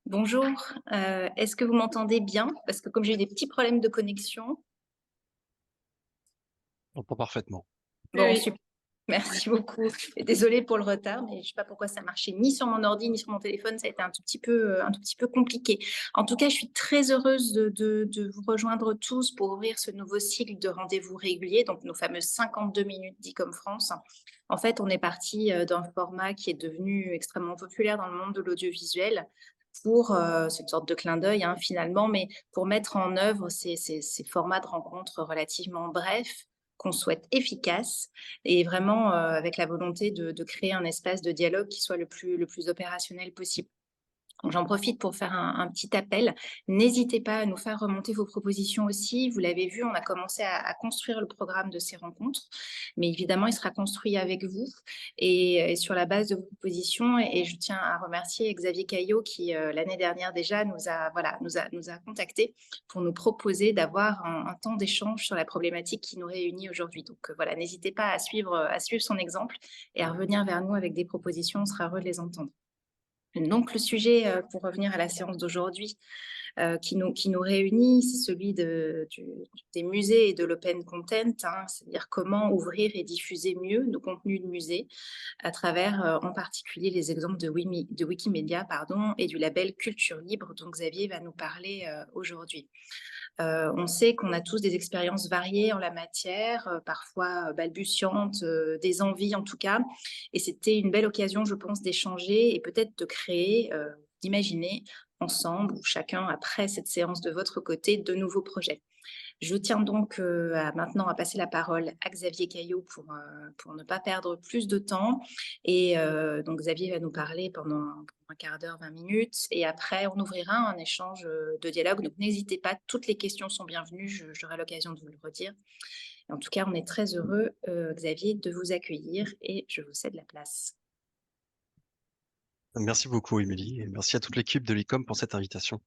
Bonjour, est-ce que vous m'entendez bien? Parce que comme j'ai eu des petits problèmes de connexion. On entend parfaitement. Oui, bon, oui. Super, merci beaucoup et désolée pour le retard, mais je ne sais pas pourquoi ça marchait ni sur mon ordi, ni sur mon téléphone. Ça a été un tout petit peu compliqué. En tout cas, je suis très heureuse de vous rejoindre tous pour ouvrir ce nouveau cycle de rendez-vous réguliers, donc nos fameuses 52 minutes d'E-com France. En fait, on est parti, d'un format qui est devenu extrêmement populaire dans le monde de l'audiovisuel pour, c'est une sorte de clin d'œil, hein, finalement, mais pour mettre en œuvre ces formats de rencontres relativement brefs, qu'on souhaite efficaces et vraiment, avec la volonté de créer un espace de dialogue qui soit le plus opérationnel possible. Donc j'en profite pour faire un petit appel. N'hésitez pas à nous faire remonter vos propositions aussi. Vous l'avez vu, on a commencé à construire le programme de ces rencontres, mais évidemment, il sera construit avec vous et sur la base de vos propositions. Et je tiens à remercier Xavier Caillot qui, l'année dernière déjà, nous a contactés pour nous proposer d'avoir un temps d'échange sur la problématique qui nous réunit aujourd'hui. Donc voilà, n'hésitez pas à suivre son exemple et à revenir vers nous avec des propositions. On sera heureux de les entendre. Donc le sujet, pour revenir à la séance d'aujourd'hui, qui nous réunit, c'est celui des musées et de l'open content, hein, c'est-à-dire comment ouvrir et diffuser mieux nos contenus de musée à travers, en particulier les exemples de Wikimedia, pardon, et du label Culture Libre dont Xavier va nous parler, aujourd'hui. On sait qu'on a tous des expériences variées en la matière, parfois balbutiantes, des envies en tout cas. Et c'était une belle occasion, je pense, d'échanger et peut-être de créer, d'imaginer ensemble ou chacun après cette séance de votre côté de nouveaux projets. Je tiens donc maintenant à passer la parole à Xavier Caillot pour ne pas perdre plus de temps. Et donc Xavier va nous parler pendant un quart d'heure, 20 minutes. Et après, on ouvrira un échange de dialogue. Donc n'hésitez pas, toutes les questions sont bienvenues. J'aurai l'occasion de vous le redire. En tout cas, on est très heureux, Xavier, de vous accueillir et je vous cède la place. Merci beaucoup, Émilie, et merci à toute l'équipe de l'ICOM pour cette invitation.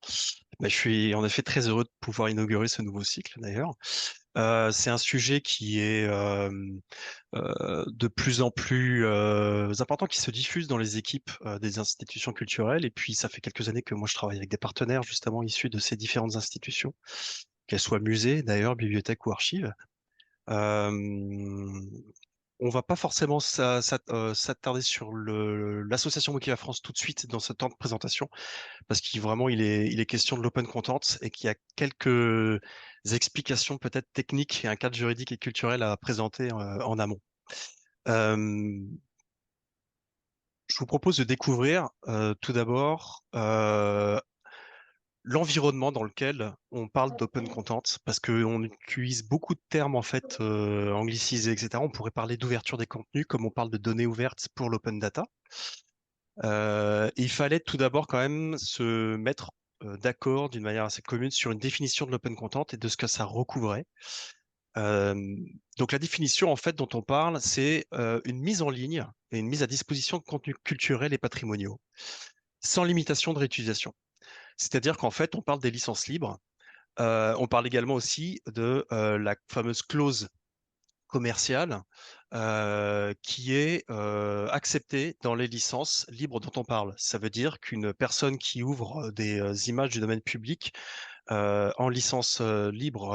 Je suis en effet très heureux de pouvoir inaugurer ce nouveau cycle, d'ailleurs. C'est un sujet qui est de plus en plus important, qui se diffuse dans les équipes des institutions culturelles. Et puis, ça fait quelques années que moi, je travaille avec des partenaires, justement, issus de ces différentes institutions, qu'elles soient musées, d'ailleurs, bibliothèques ou archives. Euh, on va pas forcément s'attarder sur l'association Wikila France tout de suite dans ce temps de présentation, parce qu'il vraiment il est question de l'open content et qu'il y a quelques explications peut-être techniques et un cadre juridique et culturel à présenter en amont. Euh, je vous propose de découvrir tout d'abord l'environnement dans lequel on parle d'open content, parce qu'on utilise beaucoup de termes en fait anglicisés, etc. On pourrait parler d'ouverture des contenus, comme on parle de données ouvertes pour l'open data. Il fallait tout d'abord quand même se mettre d'accord d'une manière assez commune sur une définition de l'open content et de ce que ça recouvrait. Euh, donc la définition en fait dont on parle, c'est une mise en ligne et une mise à disposition de contenus culturels et patrimoniaux, sans limitation de réutilisation. C'est-à-dire qu'en fait, on parle des licences libres. On parle également aussi de la fameuse clause commerciale qui est acceptée dans les licences libres dont on parle. Ça veut dire qu'une personne qui ouvre des images du domaine public en licence libre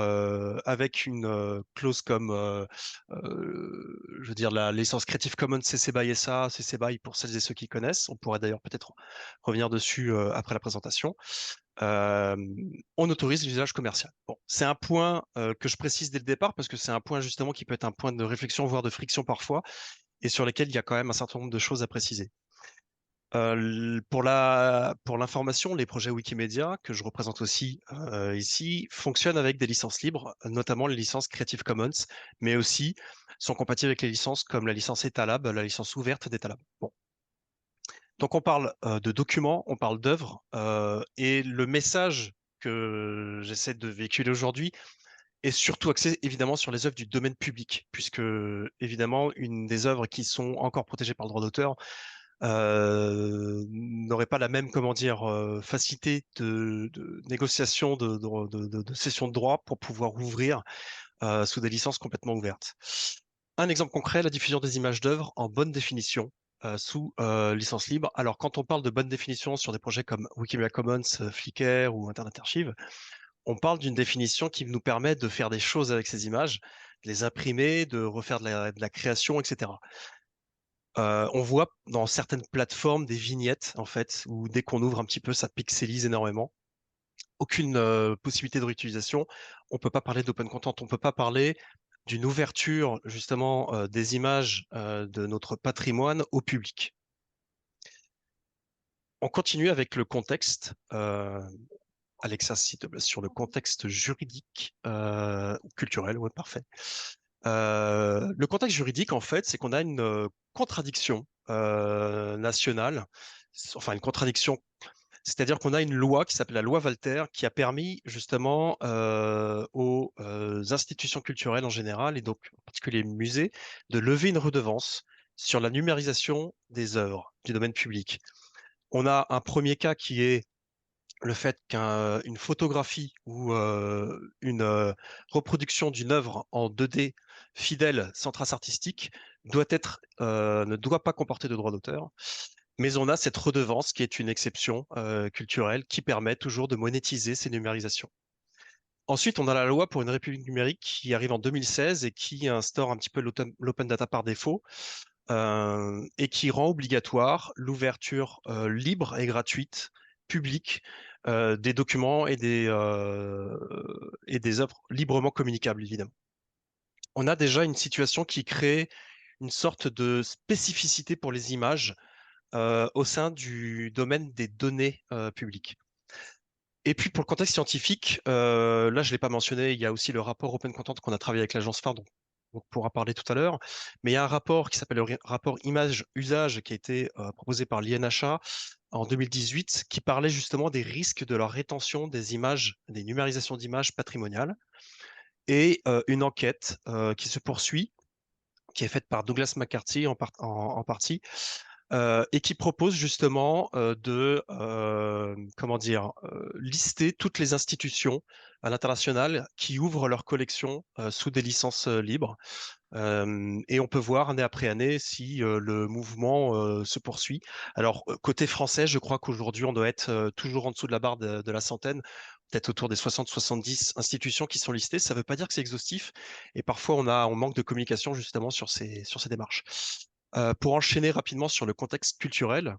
avec une clause comme, je veux dire, la licence Creative Commons CC BY SA, CC BY pour celles et ceux qui connaissent. On pourrait d'ailleurs peut-être revenir dessus après la présentation. Euh, on autorise l'usage commercial. Bon, c'est un point que je précise dès le départ parce que c'est un point justement qui peut être un point de réflexion, voire de friction parfois, et sur lesquels il y a quand même un certain nombre de choses à préciser. Pour l'information, les projets Wikimedia, que je représente aussi ici, fonctionnent avec des licences libres, notamment les licences Creative Commons, mais aussi sont compatibles avec les licences comme la licence Etalab, la licence ouverte d'Etalab. Bon. Donc on parle de documents, on parle d'œuvres, et le message que j'essaie de véhiculer aujourd'hui est surtout axé évidemment sur les œuvres du domaine public, puisque évidemment une des œuvres qui sont encore protégées par le droit d'auteur n'aurait pas la même, comment dire, facilité de négociation de cession de droit pour pouvoir ouvrir sous des licences complètement ouvertes. Un exemple concret, la diffusion des images d'œuvres en bonne définition sous licence libre. Alors, quand on parle de bonne définition sur des projets comme Wikimedia Commons, Flickr ou Internet Archive, on parle d'une définition qui nous permet de faire des choses avec ces images, de les imprimer, de refaire de la création, etc. On voit dans certaines plateformes des vignettes, en fait, où dès qu'on ouvre un petit peu, ça pixelise énormément. Aucune possibilité de réutilisation. On peut pas parler d'open content, on peut pas parler d'une ouverture justement des images de notre patrimoine au public. On continue avec le contexte. Alexa, s'il te plaît, sur le contexte juridique ou culturel, ouais, parfait. Le contexte juridique, en fait, c'est qu'on a une contradiction nationale, enfin une contradiction, c'est-à-dire qu'on a une loi qui s'appelle la loi Walter, qui a permis justement aux institutions culturelles en général, et donc en particulier les musées, de lever une redevance sur la numérisation des œuvres du domaine public. On a un premier cas qui est le fait qu'une photographie ou une reproduction d'une œuvre en 2D fidèle, sans trace artistique, ne doit pas comporter de droit d'auteur. Mais on a cette redevance qui est une exception culturelle qui permet toujours de monétiser ces numérisations. Ensuite, on a la loi pour une république numérique qui arrive en 2016 et qui instaure un petit peu l'open data par défaut et qui rend obligatoire l'ouverture libre et gratuite, publique, des documents et des œuvres librement communicables, évidemment. On a déjà une situation qui crée une sorte de spécificité pour les images au sein du domaine des données publiques. Et puis pour le contexte scientifique, là je ne l'ai pas mentionné, il y a aussi le rapport Open Content qu'on a travaillé avec l'agence phare, dont on pourra parler tout à l'heure. Mais il y a un rapport qui s'appelle le rapport image-usage qui a été proposé par l'INHA en 2018, qui parlait justement des risques de la rétention des images, des numérisations d'images patrimoniales. Et une enquête qui se poursuit, qui est faite par Douglas McCarthy en partie, et qui propose justement de comment dire lister toutes les institutions à l'international qui ouvrent leurs collections sous des licences libres. Et on peut voir année après année si le mouvement se poursuit. Alors côté français, je crois qu'aujourd'hui on doit être toujours en dessous de la barre de la centaine, peut-être autour des 60-70 institutions qui sont listées. Ça ne veut pas dire que c'est exhaustif, et parfois on manque de communication justement sur ces démarches. Pour enchaîner rapidement sur le contexte culturel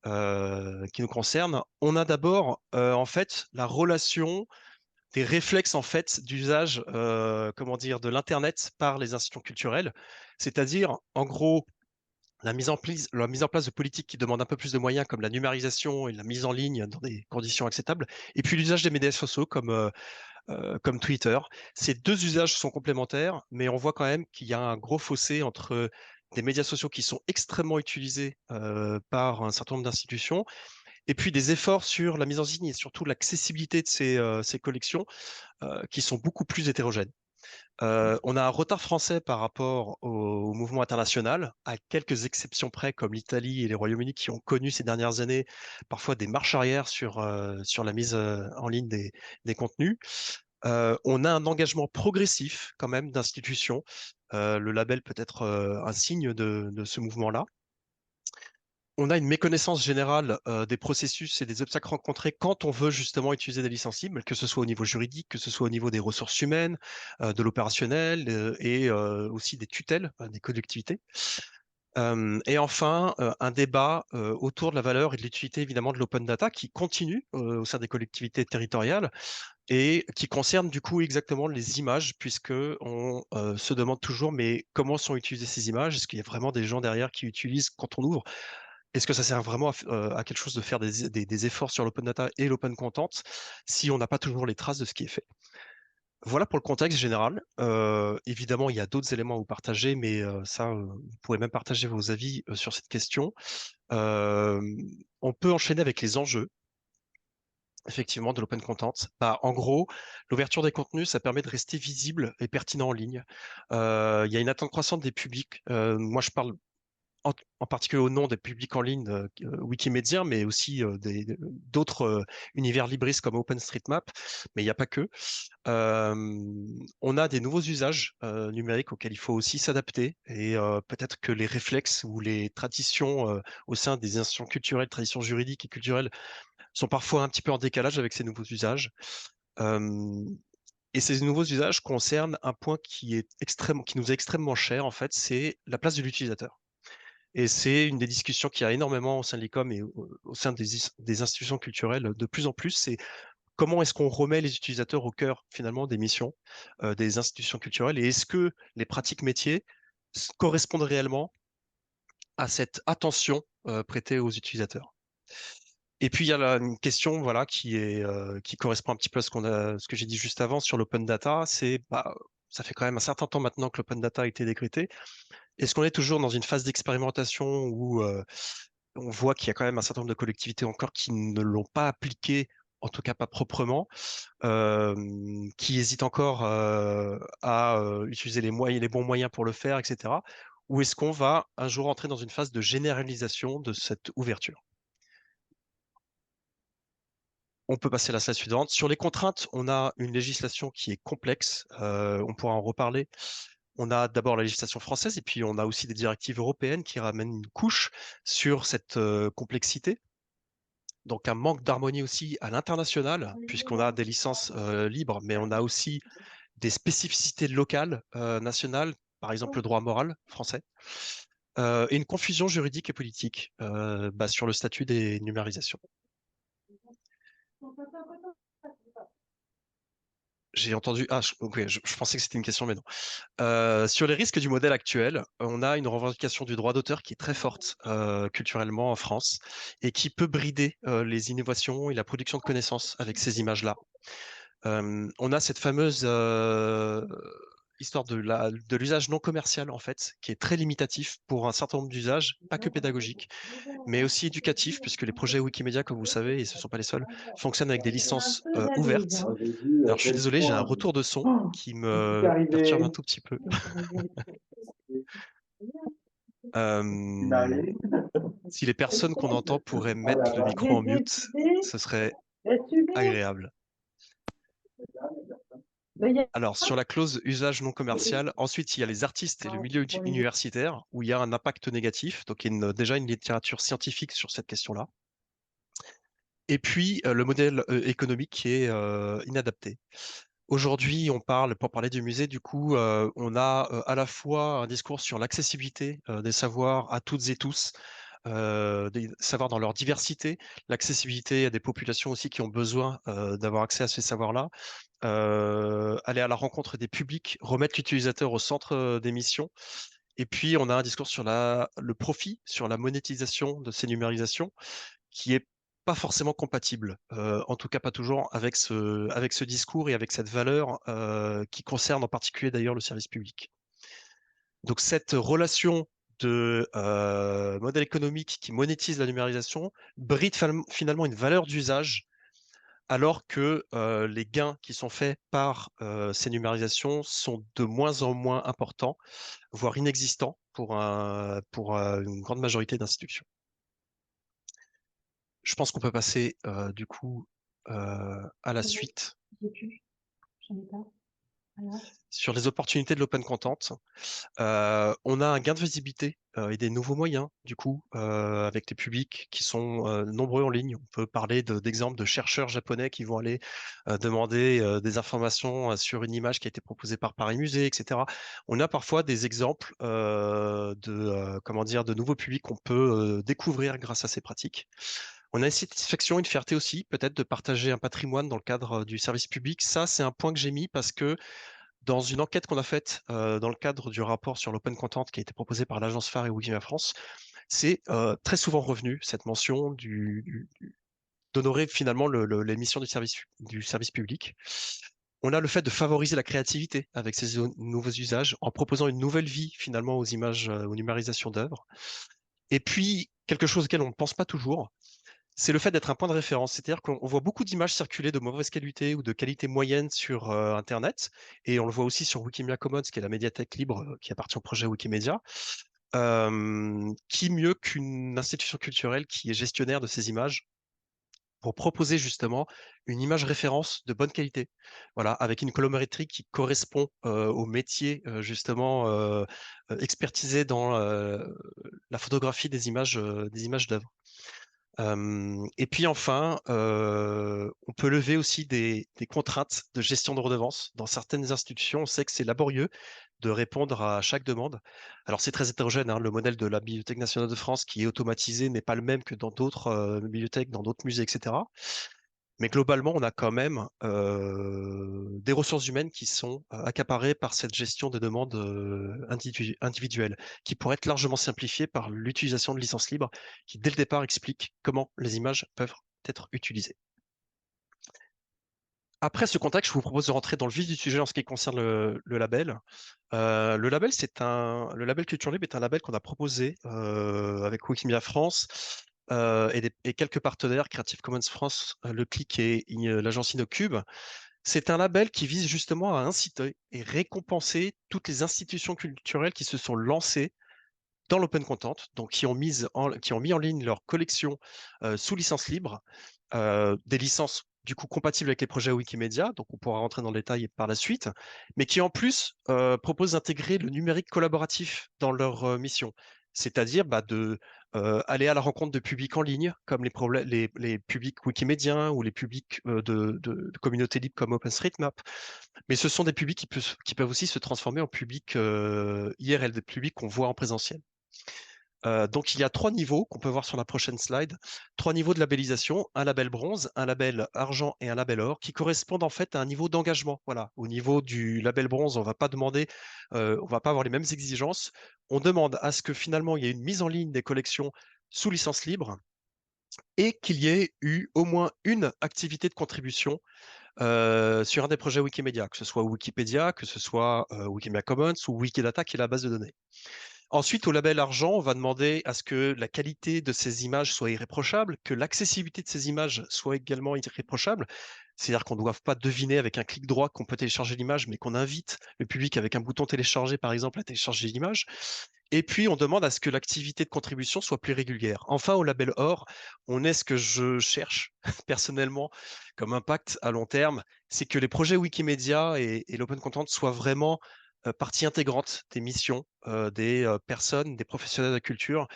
qui nous concerne, on a d'abord en fait la relation des réflexes en fait d'usage comment dire de l'internet par les institutions culturelles, c'est-à-dire en gros la mise en place de politiques qui demandent un peu plus de moyens comme la numérisation et la mise en ligne dans des conditions acceptables, et puis l'usage des médias sociaux comme Twitter. Ces deux usages sont complémentaires, mais on voit quand même qu'il y a un gros fossé entre des médias sociaux qui sont extrêmement utilisés par un certain nombre d'institutions, et puis des efforts sur la mise en ligne et surtout l'accessibilité de ces collections qui sont beaucoup plus hétérogènes. On a un retard français par rapport au mouvement international, à quelques exceptions près, comme l'Italie et les Royaumes-Unis, qui ont connu ces dernières années parfois des marches arrière sur la mise en ligne des contenus. On a un engagement progressif quand même d'institutions. Le label peut être un signe de ce mouvement-là. On a une méconnaissance générale des processus et des obstacles rencontrés quand on veut justement utiliser des licences libres, que ce soit au niveau juridique, que ce soit au niveau des ressources humaines, de l'opérationnel et aussi des tutelles des collectivités. Et enfin, un débat autour de la valeur et de l'utilité évidemment de l'open data qui continue au sein des collectivités territoriales et qui concerne du coup exactement les images, puisque on se demande toujours mais comment sont utilisées ces images? Est-ce qu'il y a vraiment des gens derrière qui utilisent quand on ouvre? Est-ce que ça sert vraiment à quelque chose de faire des efforts sur l'open data et l'open content si on n'a pas toujours les traces de ce qui est fait? Voilà pour le contexte général. Évidemment, il y a d'autres éléments à vous partager, mais ça, vous pourrez même partager vos avis sur cette question. Euh, on peut enchaîner avec les enjeux, effectivement, de l'open content. Bah, en gros, l'ouverture des contenus, ça permet de rester visible et pertinent en ligne. Il y a une attente croissante des publics. Moi, je parle en particulier au nom des publics en ligne Wikimedia, mais aussi d'autres univers libristes comme OpenStreetMap, mais il n'y a pas que. On a des nouveaux usages numériques auxquels il faut aussi s'adapter et peut-être que les réflexes ou les traditions au sein des institutions culturelles, traditions juridiques et culturelles sont parfois un petit peu en décalage avec ces nouveaux usages. Euh, et ces nouveaux usages concernent un point qui nous est extrêmement cher, en fait, c'est la place de l'utilisateur. Et c'est une des discussions qu'il y a énormément au sein de l'ICOM et au sein des institutions culturelles de plus en plus, c'est comment est-ce qu'on remet les utilisateurs au cœur finalement des missions des institutions culturelles et est-ce que les pratiques métiers correspondent réellement à cette attention prêtée aux utilisateurs. Et puis il y a là une question voilà qui correspond un petit peu à ce que j'ai dit juste avant sur l'open data, c'est ça fait quand même un certain temps maintenant que l'open data a été décrété. Est-ce qu'on est toujours dans une phase d'expérimentation où on voit qu'il y a quand même un certain nombre de collectivités encore qui ne l'ont pas appliqué, en tout cas pas proprement, qui hésitent encore à utiliser les bons moyens pour le faire, etc. Ou est-ce qu'on va un jour entrer dans une phase de généralisation de cette ouverture? On peut passer à la slide suivante. Sur les contraintes, on a une législation qui est complexe. On pourra en reparler. On a d'abord la législation française et puis on a aussi des directives européennes qui ramènent une couche sur cette complexité. Donc un manque d'harmonie aussi à l'international, puisqu'on a des licences libres, mais on a aussi des spécificités locales, nationales, par exemple le droit moral français, et une confusion juridique et politique sur le statut des numérisations. J'ai entendu. Ah, ok, je pensais que c'était une question, mais non. Sur les risques du modèle actuel, on a une revendication du droit d'auteur qui est très forte culturellement en France et qui peut brider les innovations et la production de connaissances avec ces images-là. On a cette fameuse histoire de l'usage non commercial, en fait, qui est très limitatif pour un certain nombre d'usages, pas que pédagogiques, mais aussi éducatifs, puisque les projets Wikimedia, comme vous savez, et ce ne sont pas les seuls, fonctionnent avec des licences ouvertes. J'ai vu Alors, je suis désolé, j'ai un quelquefois retour de son oh, qui ce qui t'est me perturbe un arrivé. tout petit peu. Tu m'as Euh, allé. Si les personnes qu'on entend pourraient Oh là mettre le là. micro en mute, ce serait agréable. Alors, sur la clause usage non commercial, ensuite, il y a les artistes et le milieu universitaire, où il y a un impact négatif. Donc, il y a déjà une littérature scientifique sur cette question-là. Et puis, le modèle économique qui est inadapté. Aujourd'hui, pour parler du musée, du coup, on a à la fois un discours sur l'accessibilité des savoirs à toutes et tous, des savoirs dans leur diversité, l'accessibilité à des populations aussi qui ont besoin d'avoir accès à ces savoirs-là, aller à la rencontre des publics, remettre l'utilisateur au centre des missions. Et puis, on a un discours sur le profit, sur la monétisation de ces numérisations, qui est pas forcément compatible, en tout cas pas toujours avec ce discours et avec cette valeur qui concerne en particulier d'ailleurs le service public. Donc cette relation de modèle économique qui monétise la numérisation bride finalement une valeur d'usage alors que les gains qui sont faits par ces numérisations sont de moins en moins importants, voire inexistants pour une grande majorité d'institutions. Je pense qu'on peut passer du coup à la suite sur les opportunités de l'open content. On a un gain de visibilité et des nouveaux moyens, du coup, avec les publics qui sont nombreux en ligne. On peut parler d'exemples de chercheurs japonais qui vont aller demander des informations sur une image qui a été proposée par Paris Musée, etc. On a parfois des exemples comment dire, de nouveaux publics qu'on peut découvrir grâce à ces pratiques. On a une satisfaction, une fierté aussi, peut-être de partager un patrimoine dans le cadre du service public. Ça, c'est un point que j'ai mis parce que dans une enquête qu'on a faite dans le cadre du rapport sur l'open content qui a été proposé par l'agence phare et Wikimedia France, c'est très souvent revenu cette mention d'honorer finalement les missions du service public. On a le fait de favoriser la créativité avec ces nouveaux usages en proposant une nouvelle vie finalement aux images, aux numérisations d'œuvres. Et puis, quelque chose auquel on ne pense pas toujours, c'est le fait d'être un point de référence. C'est-à-dire qu'on voit beaucoup d'images circuler de mauvaise qualité ou de qualité moyenne sur Internet, et on le voit aussi sur Wikimedia Commons, qui est la médiathèque libre qui appartient au projet Wikimedia. Qui mieux qu'une institution culturelle qui est gestionnaire de ces images pour proposer justement une image référence de bonne qualité, voilà, avec une colorimétrie qui correspond au métier justement expertisé dans la photographie des images d'œuvres. Et puis enfin, on peut lever aussi des contraintes de gestion de redevances. Dans certaines institutions, on sait que c'est laborieux de répondre à chaque demande. Alors c'est très hétérogène, hein. Le modèle de la Bibliothèque nationale de France qui est automatisé n'est pas le même que dans d'autres bibliothèques, dans d'autres musées, etc. Mais globalement, on a quand même des ressources humaines qui sont accaparées par cette gestion des demandes individuelles, qui pourraient être largement simplifiées par l'utilisation de licences libres, qui dès le départ expliquent comment les images peuvent être utilisées. Après ce contexte, je vous propose de rentrer dans le vif du sujet en ce qui concerne le label. Le label Culture Libre est un label qu'on a proposé avec Wikimedia France et quelques partenaires, Creative Commons France, Le Clic et l'agence Inocube. C'est un label qui vise justement à inciter et récompenser toutes les institutions culturelles qui se sont lancées dans l'open content, donc qui ont mis en ligne leur collection sous licence libre, des licences du coup compatibles avec les projets Wikimedia, donc on pourra rentrer dans le détail par la suite, mais qui en plus proposent d'intégrer le numérique collaboratif dans leur mission, c'est-à-dire de aller à la rencontre de publics en ligne, comme les publics wikimédiens ou les publics de communautés libres comme OpenStreetMap, mais ce sont des publics qui peuvent aussi se transformer en publics IRL, des publics qu'on voit en présentiel. Donc il y a 3 niveaux qu'on peut voir sur la prochaine slide. 3 niveaux de labellisation, un label bronze, un label argent et un label or, qui correspondent en fait à un niveau d'engagement. Voilà. Au niveau du label bronze, on va pas avoir les mêmes exigences. On demande à ce que finalement il y ait une mise en ligne des collections sous licence libre et qu'il y ait eu au moins une activité de contribution sur un des projets Wikimedia, que ce soit Wikipédia, que ce soit Wikimedia Commons ou Wikidata qui est la base de données. Ensuite, au label argent, on va demander à ce que la qualité de ces images soit irréprochable, que l'accessibilité de ces images soit également irréprochable. C'est-à-dire qu'on ne doit pas deviner avec un clic droit qu'on peut télécharger l'image, mais qu'on invite le public avec un bouton télécharger, par exemple, à télécharger l'image. Et puis, on demande à ce que l'activité de contribution soit plus régulière. Enfin, au label or, on est ce que je cherche personnellement comme impact à long terme, c'est que les projets Wikimedia et l'open content soient vraiment partie intégrante des missions des personnes, des professionnels de la culture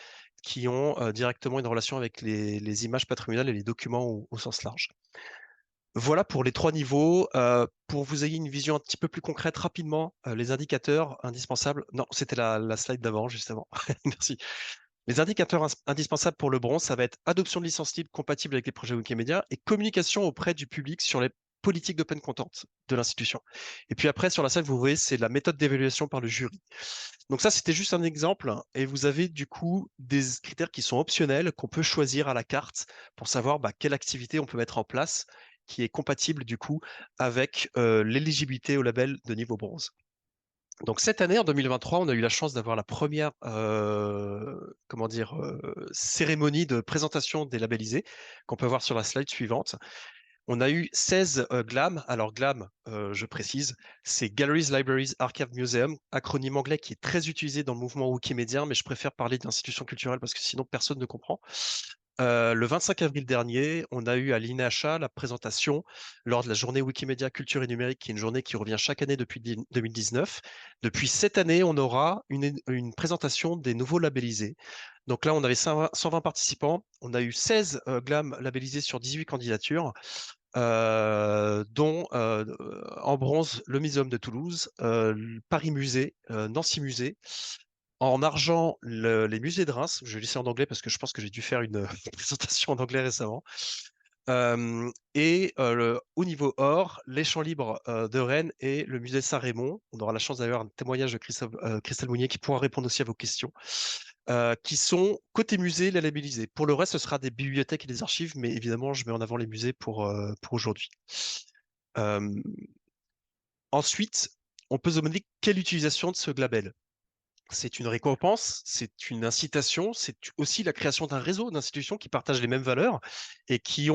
qui ont directement une relation avec les images patrimoniales et les documents au sens large. Voilà pour les 3 niveaux. Pour vous ayez une vision un petit peu plus concrète, rapidement, les indicateurs indispensables. Non, c'était la slide d'avant, justement. Merci. Les indicateurs indispensables pour le bronze, ça va être adoption de licences libres compatibles avec les projets Wikimedia et communication auprès du public sur les politiques d'open content de l'institution. Et puis après, sur la slide, vous voyez, c'est la méthode d'évaluation par le jury. Donc ça, c'était juste un exemple. Et vous avez du coup des critères qui sont optionnels, qu'on peut choisir à la carte pour savoir quelle activité on peut mettre en place qui est compatible du coup avec l'éligibilité au label de niveau bronze. Donc cette année, en 2023, on a eu la chance d'avoir la première cérémonie de présentation des labellisés qu'on peut voir sur la slide suivante. On a eu 16 GLAM. Alors GLAM, je précise, c'est Galleries, Libraries, Archive, Museum, acronyme anglais qui est très utilisé dans le mouvement Wikimédia, mais je préfère parler d'institutions culturelles parce que sinon personne ne comprend. Le 25 avril dernier, on a eu à l'INEHA la présentation lors de la journée Wikimedia Culture et Numérique, qui est une journée qui revient chaque année depuis 2019. Depuis cette année, on aura une présentation des nouveaux labellisés. Donc là, on avait 120 participants. On a eu 16 GLAM labellisés sur 18 candidatures, dont en bronze le Muséum de Toulouse, Paris Musée, Nancy Musée. En argent, les musées de Reims, je vais laisser en anglais parce que je pense que j'ai dû faire une présentation en anglais récemment. Au niveau or, les Champs libres de Rennes et le musée Saint-Raymond. On aura la chance d'avoir un témoignage de Christelle Mounier qui pourra répondre aussi à vos questions, qui sont côté musée, les labellisés. Pour le reste, ce sera des bibliothèques et des archives, mais évidemment, je mets en avant les musées pour aujourd'hui. Ensuite, on peut se demander quelle utilisation de ce label. C'est une récompense, c'est une incitation, c'est aussi la création d'un réseau d'institutions qui partagent les mêmes valeurs et qui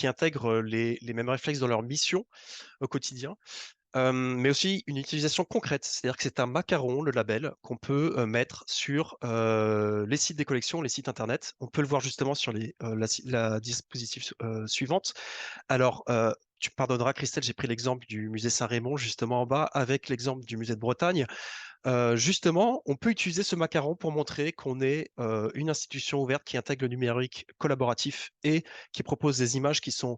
intègrent les mêmes réflexes dans leur mission au quotidien. mais aussi une utilisation concrète. C'est-à-dire que c'est un macaron, le label, qu'on peut mettre sur les sites des collections, les sites internet. On peut le voir justement sur la dispositif suivante. Alors, tu pardonneras, Christelle, j'ai pris l'exemple du musée Saint-Raymond justement en bas avec l'exemple du musée de Bretagne. Justement, on peut utiliser ce macaron pour montrer qu'on est une institution ouverte qui intègre le numérique collaboratif et qui propose des images qui sont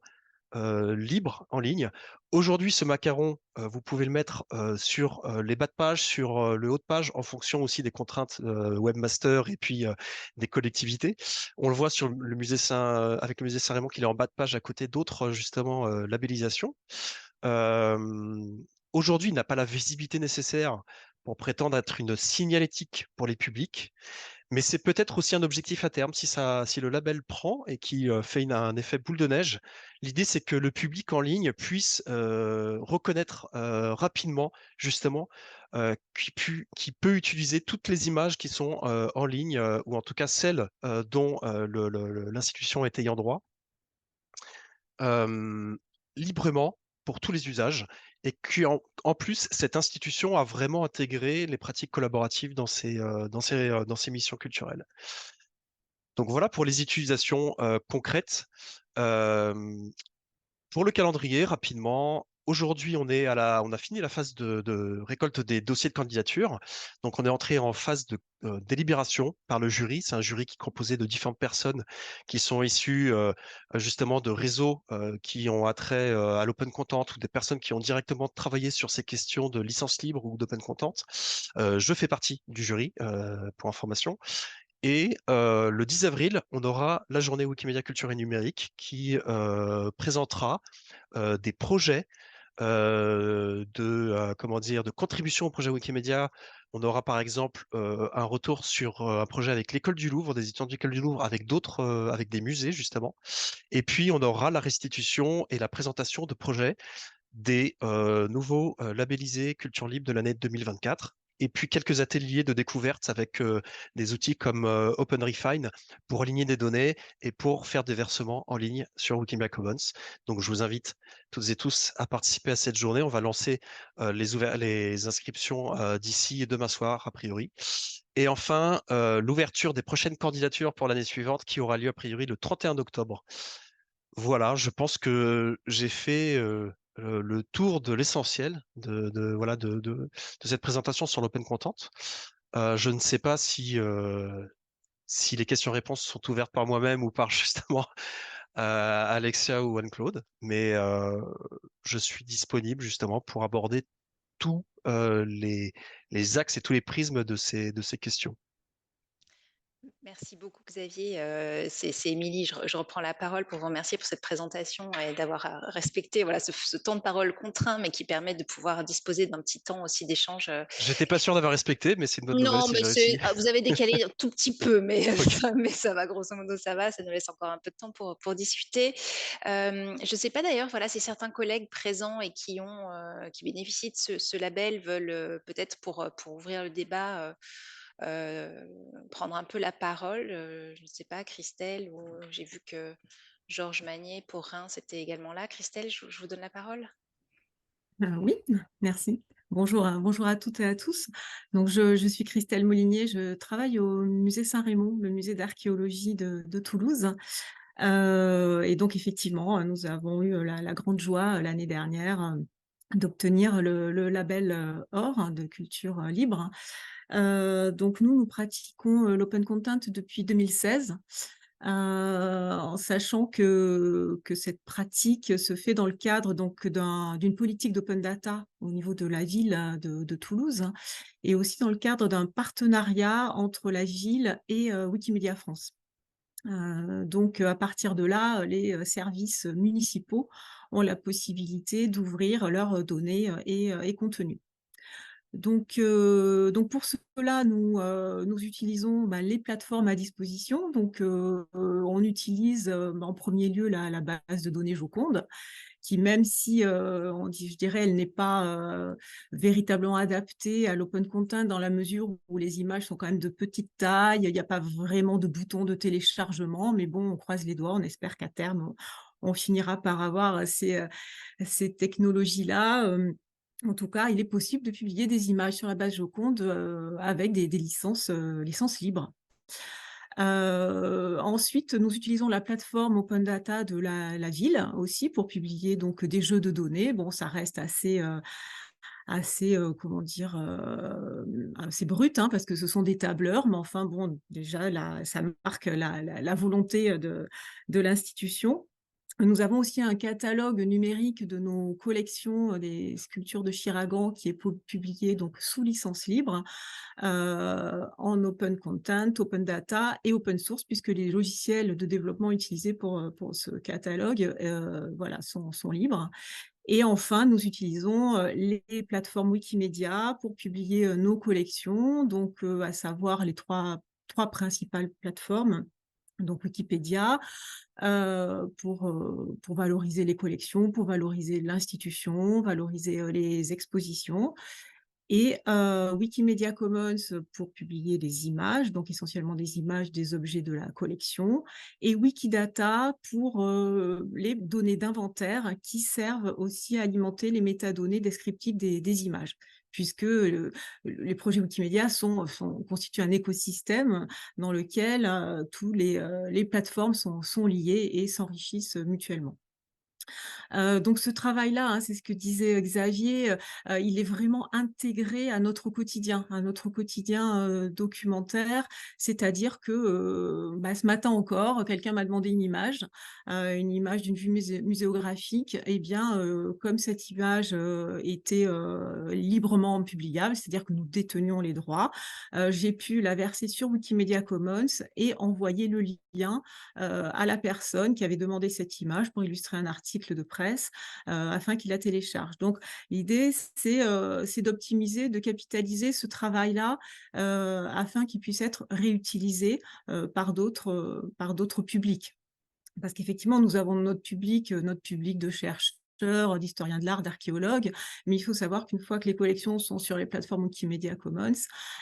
libres en ligne. Aujourd'hui, ce macaron, vous pouvez le mettre sur les bas de page, sur le haut de page, en fonction aussi des contraintes webmaster et puis des collectivités. On le voit sur le musée avec le musée Saint-Raymond qu'il est en bas de page à côté d'autres justement labellisations. Euh, Aujourd'hui, il n'a pas la visibilité nécessaire pour prétendre être une signalétique pour les publics, mais c'est peut-être aussi un objectif à terme si le label prend et qui fait un effet boule de neige. L'idée, c'est que le public en ligne puisse reconnaître rapidement, justement, qui peut utiliser toutes les images qui sont en ligne, ou en tout cas celles dont l'institution est ayant droit euh, librement pour tous les usages et en plus, cette institution a vraiment intégré les pratiques collaboratives dans ses missions culturelles. Donc voilà pour les utilisations concrètes. Euh, pour le calendrier, rapidement, aujourd'hui, on a fini la phase de récolte des dossiers de candidature. Donc, on est entré en phase de délibération par le jury. C'est un jury qui est composé de différentes personnes qui sont issues justement de réseaux qui ont attrait à l'open content ou des personnes qui ont directement travaillé sur ces questions de licence libre ou d'open content. Je fais partie du jury, pour information. Et le 10 avril, on aura la journée Wikimedia Culture et Numérique qui présentera des projets comment dire, de contribution au projet Wikimedia. On aura par exemple un retour sur un projet avec l'école du Louvre, des étudiants de l'école du Louvre, avec d'autres, avec des musées justement. Et puis on aura la restitution et la présentation de projets des nouveaux labellisés Culture Libre de l'année 2024. Et puis quelques ateliers de découverte avec des outils comme OpenRefine pour aligner des données et pour faire des versements en ligne sur Wikimedia Commons. Donc je vous invite toutes et tous à participer à cette journée. On va lancer les inscriptions d'ici demain soir, a priori. Et enfin, l'ouverture des prochaines candidatures pour l'année suivante qui aura lieu a priori le 31 octobre. Voilà, je pense que j'ai fait le tour de l'essentiel voilà, de cette présentation sur l'open content. Je ne sais pas si les questions-réponses sont ouvertes par moi-même ou par justement Alexia ou Anne-Claude, mais je suis disponible justement pour aborder tous les axes et tous les prismes de ces questions. Merci beaucoup Xavier. C'est Émilie, je reprends la parole pour vous remercier pour cette présentation et d'avoir respecté voilà, ce temps de parole contraint, mais qui permet de pouvoir disposer d'un petit temps aussi d'échange. J'étais pas sûr d'avoir respecté, mais c'est une bonne nouvelle Non, si mais j'ai réussi. vous avez décalé un tout petit peu, mais, Ok. mais ça va, grosso modo, ça va. Ça nous laisse encore un peu de temps pour discuter. Je ne sais pas d'ailleurs, voilà, si certains collègues présents et qui bénéficient de ce label veulent peut-être pour ouvrir le débat prendre un peu la parole. Je ne sais pas, Christelle, ou j'ai vu que Georges Magnier pour Reims était également là. Christelle, je vous donne la parole. Oui, merci. Bonjour, bonjour à toutes et à tous. Donc, je suis Christelle Molinier, je travaille au musée Saint-Raymond, le musée d'archéologie de Toulouse. Et donc, effectivement, nous avons eu la grande joie l'année dernière d'obtenir le label or de culture libre. Donc, nous pratiquons l'open content depuis 2016. En sachant que cette pratique se fait dans le cadre donc d'une politique d'open data au niveau de la ville de Toulouse, hein, et aussi dans le cadre d'un partenariat entre la ville et Wikimedia France. Donc à partir de là, les services municipaux ont la possibilité d'ouvrir leurs données et contenus. Donc pour cela, nous utilisons les plateformes à disposition. Donc, on utilise en premier lieu la base de données Joconde, qui même si je dirais, elle n'est pas véritablement adaptée à l'open content dans la mesure où les images sont quand même de petite taille, il n'y a pas vraiment de bouton de téléchargement, mais bon, on croise les doigts, on espère qu'à terme, on finira par avoir ces technologies-là. En tout cas, il est possible de publier des images sur la base Joconde avec des licences libres. Ensuite, nous utilisons la plateforme Open Data de la ville aussi pour publier donc des jeux de données. Bon, ça reste assez comment dire, assez brut, hein, parce que ce sont des tableurs, mais enfin bon, déjà là, ça marque la volonté de l'institution. Nous avons aussi un catalogue numérique de nos collections des sculptures de Chiragan qui est publié donc sous licence libre en open content, open data et open source, puisque les logiciels de développement utilisés pour ce catalogue voilà, sont libres. Et enfin, nous utilisons les plateformes Wikimedia pour publier nos collections, donc à savoir les trois principales plateformes. Donc Wikipédia, pour valoriser les collections, pour valoriser l'institution, valoriser les expositions. Et Wikimedia Commons pour publier des images, donc essentiellement des images des objets de la collection, et Wikidata pour les données d'inventaire qui servent aussi à alimenter les métadonnées descriptives des images, puisque les projets Wikimedia constituent un écosystème dans lequel tous les plateformes sont liées et s'enrichissent mutuellement. Donc ce travail-là, hein, c'est ce que disait Xavier, il est vraiment intégré à notre quotidien documentaire. C'est-à-dire que ce matin encore, quelqu'un m'a demandé une image d'une vue muséographique. Eh bien, comme cette image était librement publiable, c'est-à-dire que nous détenions les droits, j'ai pu la verser sur Wikimedia Commons et envoyer le lien à la personne qui avait demandé cette image pour illustrer un article de presse afin qu'il la télécharge. Donc, l'idée, c'est d'optimiser, de capitaliser ce travail-là afin qu'il puisse être réutilisé par d'autres publics. Parce qu'effectivement, nous avons notre public de chercheurs, d'historiens de l'art, d'archéologues, mais il faut savoir qu'une fois que les collections sont sur les plateformes Wikimedia Commons,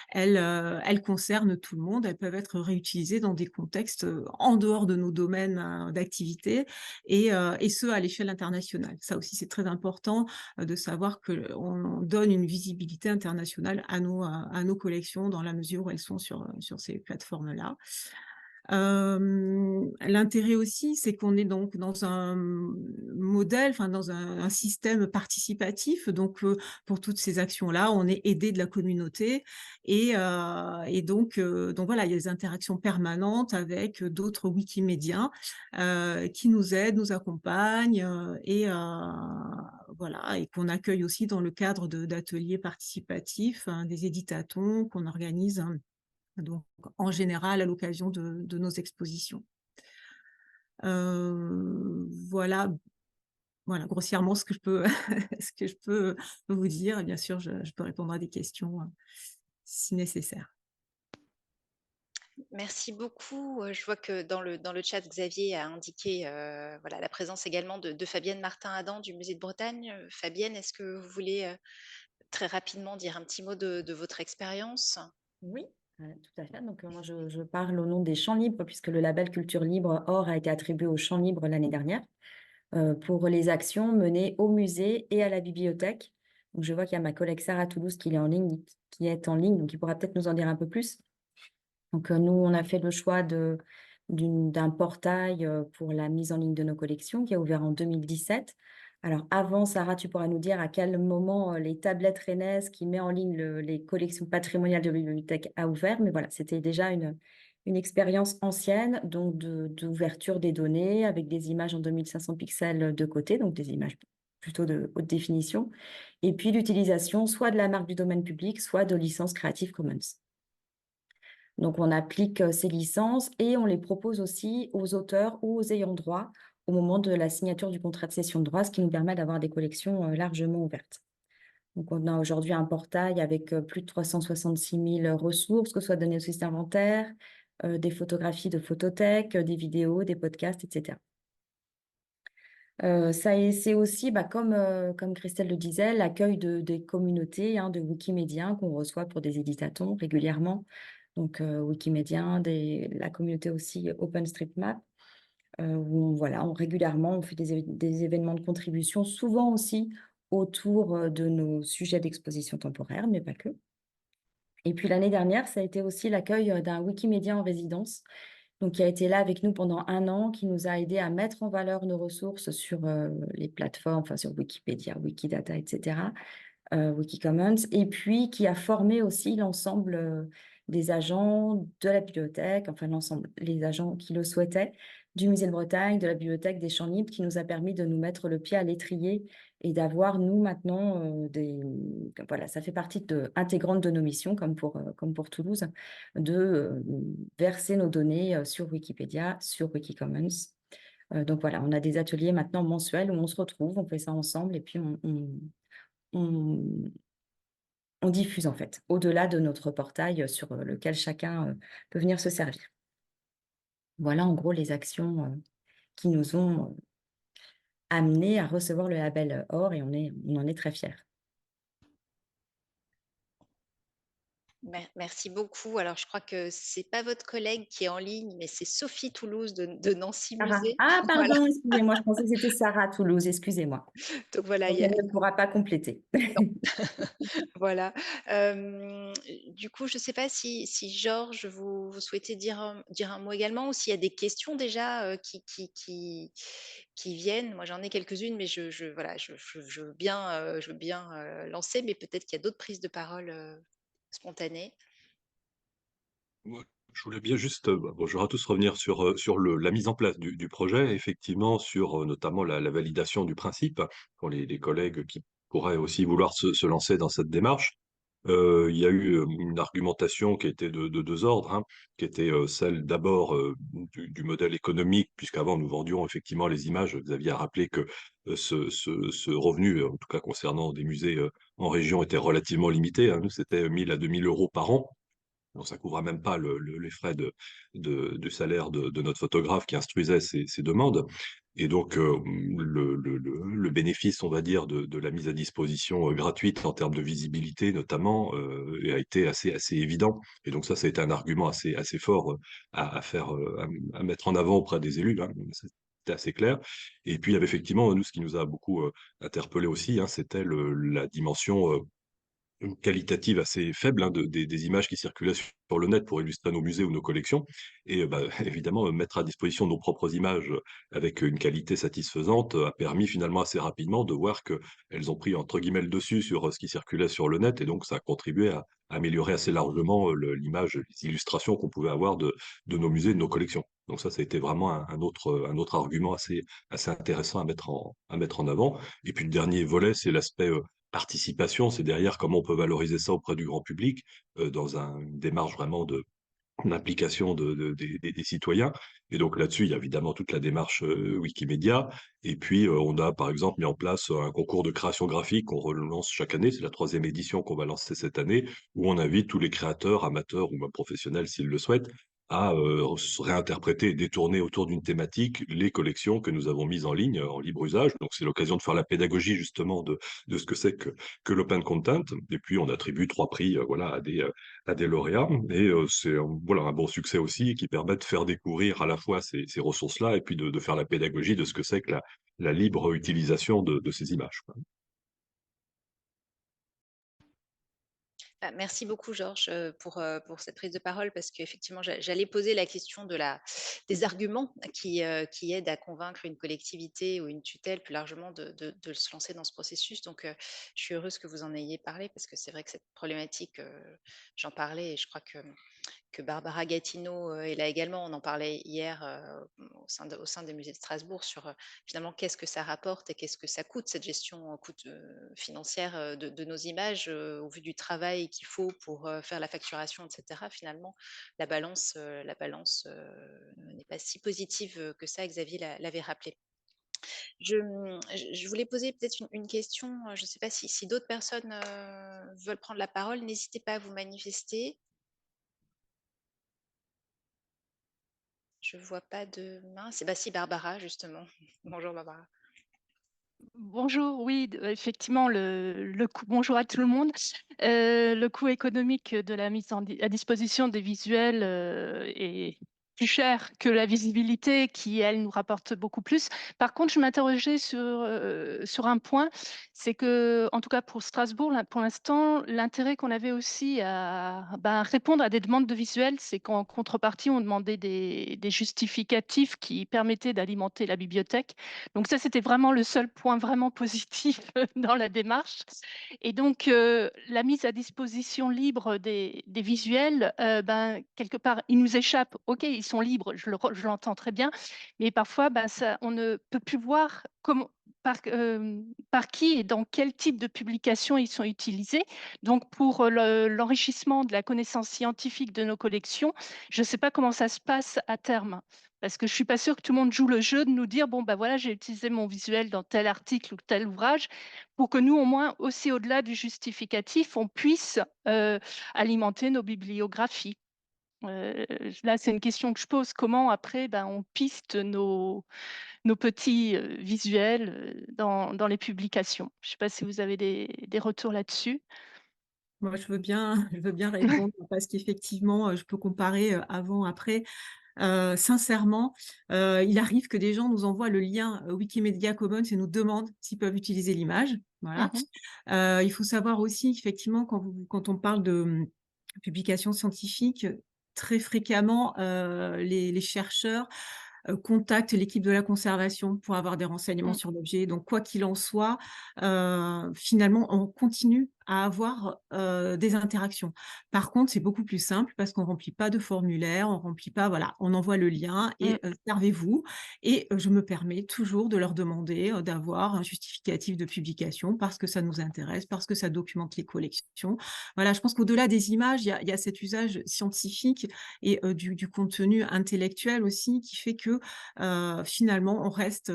elles concernent tout le monde, elles peuvent être réutilisées dans des contextes en dehors de nos domaines d'activité, et ce, à l'échelle internationale. Ça aussi, c'est très important de savoir qu'on donne une visibilité internationale à nos collections dans la mesure où elles sont sur ces plateformes-là. L'intérêt aussi, c'est qu'on est donc dans un modèle, enfin dans un système participatif. Donc, pour toutes ces actions-là, on est aidé de la communauté et donc voilà, il y a des interactions permanentes avec d'autres Wikimédias qui nous aident, nous accompagnent voilà, et qu'on accueille aussi dans le cadre d'ateliers participatifs, hein, des éditatons qu'on organise. Donc, en général, à l'occasion de nos expositions. Voilà grossièrement ce que je peux, ce que je peux vous dire. Et bien sûr, je peux répondre à des questions si nécessaire. Merci beaucoup. Je vois que dans le chat, Xavier a indiqué voilà, la présence également de Fabienne Martin-Adam du Musée de Bretagne. Fabienne, est-ce que vous voulez très rapidement dire un petit mot de votre expérience? Oui, tout à fait. Donc, moi, je parle au nom des Champs Libres, puisque le label Culture Libre Or a été attribué aux Champs Libres l'année dernière pour les actions menées au musée et à la bibliothèque. Donc, je vois qu'il y a ma collègue Sarah Toulouse qui est en ligne, donc il pourra peut-être nous en dire un peu plus. Donc, nous, on a fait le choix d'un portail pour la mise en ligne de nos collections qui a ouvert en 2017. Alors, avant, Sarah, tu pourras nous dire à quel moment les tablettes Rennes qui met en ligne les collections patrimoniales de la bibliothèque a ouvert. Mais voilà, c'était déjà une expérience ancienne, donc d'ouverture des données avec des images en 2500 pixels de côté, donc des images plutôt de haute définition, et puis l'utilisation soit de la marque du domaine public, soit de licence Creative Commons. Donc, on applique ces licences et on les propose aussi aux auteurs ou aux ayants droit au moment de la signature du contrat de cession de droit, ce qui nous permet d'avoir des collections largement ouvertes. Donc, on a aujourd'hui un portail avec plus de 366 000 ressources, que ce soit données au système d'inventaire, des photographies de photothèques, des vidéos, des podcasts, etc. C'est aussi, comme Christelle le disait, l'accueil des communautés de Wikimédia qu'on reçoit pour des éditatons régulièrement. Donc, Wikimédia, la communauté aussi OpenStreetMap, où régulièrement on fait des événements de contribution, souvent aussi autour de nos sujets d'exposition temporaire, mais pas que. Et puis l'année dernière, ça a été aussi l'accueil d'un Wikimédia en résidence, donc qui a été là avec nous pendant 1 an, qui nous a aidé à mettre en valeur nos ressources sur les plateformes, enfin sur Wikipédia, Wikidata, etc., Wikicommons, et puis qui a formé aussi l'ensemble des agents de la bibliothèque, enfin l'ensemble, les agents qui le souhaitaient, du Musée de Bretagne, de la Bibliothèque des Champs Libres, qui nous a permis de nous mettre le pied à l'étrier et d'avoir, nous, maintenant, voilà, ça fait partie intégrante de nos missions, comme pour Toulouse, de verser nos données sur Wikipédia, sur Wikicommons. Donc voilà, on a des ateliers maintenant mensuels où on se retrouve, on fait ça ensemble et puis on diffuse en fait, au-delà de notre portail sur lequel chacun peut venir se servir. Voilà en gros les actions qui nous ont amenés à recevoir le label Or et on en est très fiers. Merci beaucoup. Alors, je crois que c'est pas votre collègue qui est en ligne, mais c'est Sophie Toulouse de Nancy Sarah. Musée. Ah Voilà. pardon, excusez-moi, je pensais que c'était Sarah Toulouse, excusez-moi. Donc voilà, Donc, elle ne pourra pas compléter. voilà. Du coup, je ne sais pas si Georges, vous souhaitez dire un mot également, ou s'il y a des questions déjà qui viennent. Moi, j'en ai quelques-unes, mais voilà, je veux bien lancer, mais peut-être qu'il y a d'autres prises de parole spontanées. Ouais, je voulais bien juste, bonjour à tous, revenir sur la mise en place du projet, effectivement, sur notamment la validation du principe pour les collègues qui pourraient aussi vouloir se lancer dans cette démarche. Il y a eu une argumentation qui était de deux ordres, hein, qui était celle d'abord du modèle économique, puisqu'avant nous vendions effectivement les images. Xavier a rappelé que ce revenu, en tout cas concernant des musées en région, était relativement limité, hein. Nous, c'était 1 000 à 2 000 euros par an. Donc, ça ne couvrait même pas les frais du salaire de notre photographe qui instruisait ces demandes. Et donc, le bénéfice, on va dire, de la mise à disposition gratuite en termes de visibilité, notamment, a été assez évident. Et donc, ça a été un argument assez fort à mettre en avant auprès des élus, hein. C'était assez clair. Et puis, il y avait effectivement, nous, ce qui nous a beaucoup interpellé aussi, hein, c'était la dimension qualitative assez faible, hein, des images qui circulaient sur le net pour illustrer nos musées ou nos collections. Et évidemment, mettre à disposition nos propres images avec une qualité satisfaisante a permis finalement assez rapidement de voir qu'elles ont pris entre guillemets le dessus sur ce qui circulait sur le net. Et donc, ça a contribué à améliorer assez largement l'image, les illustrations qu'on pouvait avoir de nos musées, de nos collections. Donc ça a été vraiment un autre argument assez intéressant à mettre en avant. Et puis le dernier volet, c'est l'aspect participation, c'est derrière comment on peut valoriser ça auprès du grand public, dans une démarche vraiment d'implication des citoyens. Et donc là-dessus, il y a évidemment toute la démarche Wikimédia. Et puis, on a par exemple mis en place un concours de création graphique qu'on relance chaque année. C'est la 3e édition qu'on va lancer cette année, où on invite tous les créateurs, amateurs ou même professionnels, s'ils le souhaitent, à réinterpréter et détourner autour d'une thématique les collections que nous avons mises en ligne en libre usage. Donc, c'est l'occasion de faire la pédagogie justement de ce que c'est que l'open content. Et puis, on attribue 3 prix voilà, à des lauréats. Et c'est voilà, un bon succès aussi qui permet de faire découvrir à la fois ces ressources-là et puis de faire la pédagogie de ce que c'est que la libre utilisation de ces images, quoi. Merci beaucoup, Georges, pour cette prise de parole, parce qu'effectivement, j'allais poser la question des arguments qui aident à convaincre une collectivité ou une tutelle plus largement de se lancer dans ce processus. Donc, je suis heureuse que vous en ayez parlé, parce que c'est vrai que cette problématique, j'en parlais et je crois que Barbara Gattino est là également. On en parlait hier au sein des musées de Strasbourg sur finalement qu'est-ce que ça rapporte et qu'est-ce que ça coûte, cette gestion financière de nos images au vu du travail qu'il faut pour faire la facturation, etc. Finalement, la balance n'est pas si positive que ça. Xavier l'avait rappelé. Je voulais poser peut-être une question. Je ne sais pas si d'autres personnes veulent prendre la parole. N'hésitez pas à vous manifester. Je vois pas de main. C'est si Barbara, justement. Bonjour Barbara. Bonjour, oui, effectivement, le coût, bonjour à tout le monde. Le coût économique de la mise à disposition des visuels est plus cher que la visibilité qui, elle, nous rapporte beaucoup plus. Par contre, je m'interrogeais sur un point, c'est que, en tout cas pour Strasbourg, là, pour l'instant, l'intérêt qu'on avait aussi à répondre à des demandes de visuels, c'est qu'en contrepartie, on demandait des justificatifs qui permettaient d'alimenter la bibliothèque. Donc ça, c'était vraiment le seul point vraiment positif dans la démarche. Et donc, la mise à disposition libre des visuels, quelque part, ils nous échappent. OK, ils sont libres, je l'entends très bien, mais parfois, on ne peut plus voir par qui et dans quel type de publication ils sont utilisés. Donc, pour l'enrichissement de la connaissance scientifique de nos collections, je ne sais pas comment ça se passe à terme. Parce que je ne suis pas sûre que tout le monde joue le jeu de nous dire, bon, voilà, j'ai utilisé mon visuel dans tel article ou tel ouvrage, pour que nous, au moins, aussi au-delà du justificatif, on puisse alimenter nos bibliographies. Là, c'est une question que je pose. Comment, après, on piste nos petits visuels dans les publications? Je ne sais pas si vous avez des retours là-dessus. Moi, je veux bien, je veux bien répondre parce qu'effectivement, je peux comparer avant, après. Sincèrement, il arrive que des gens nous envoient le lien Wikimedia Commons et nous demandent s'ils peuvent utiliser l'image. Voilà. Il faut savoir aussi qu'effectivement, quand on parle de publications scientifiques, très fréquemment, les chercheurs contactent l'équipe de la conservation pour avoir des renseignements sur l'objet. Donc, quoi qu'il en soit, finalement, on continue à avoir des interactions. Par contre, c'est beaucoup plus simple parce qu'on remplit pas de formulaire, on remplit pas, voilà, on envoie le lien et servez-vous. Et je me permets toujours de leur demander d'avoir un justificatif de publication parce que ça nous intéresse, parce que ça documente les collections. Voilà, je pense qu'au-delà des images, il y a cet usage scientifique et du contenu intellectuel aussi qui fait que finalement on reste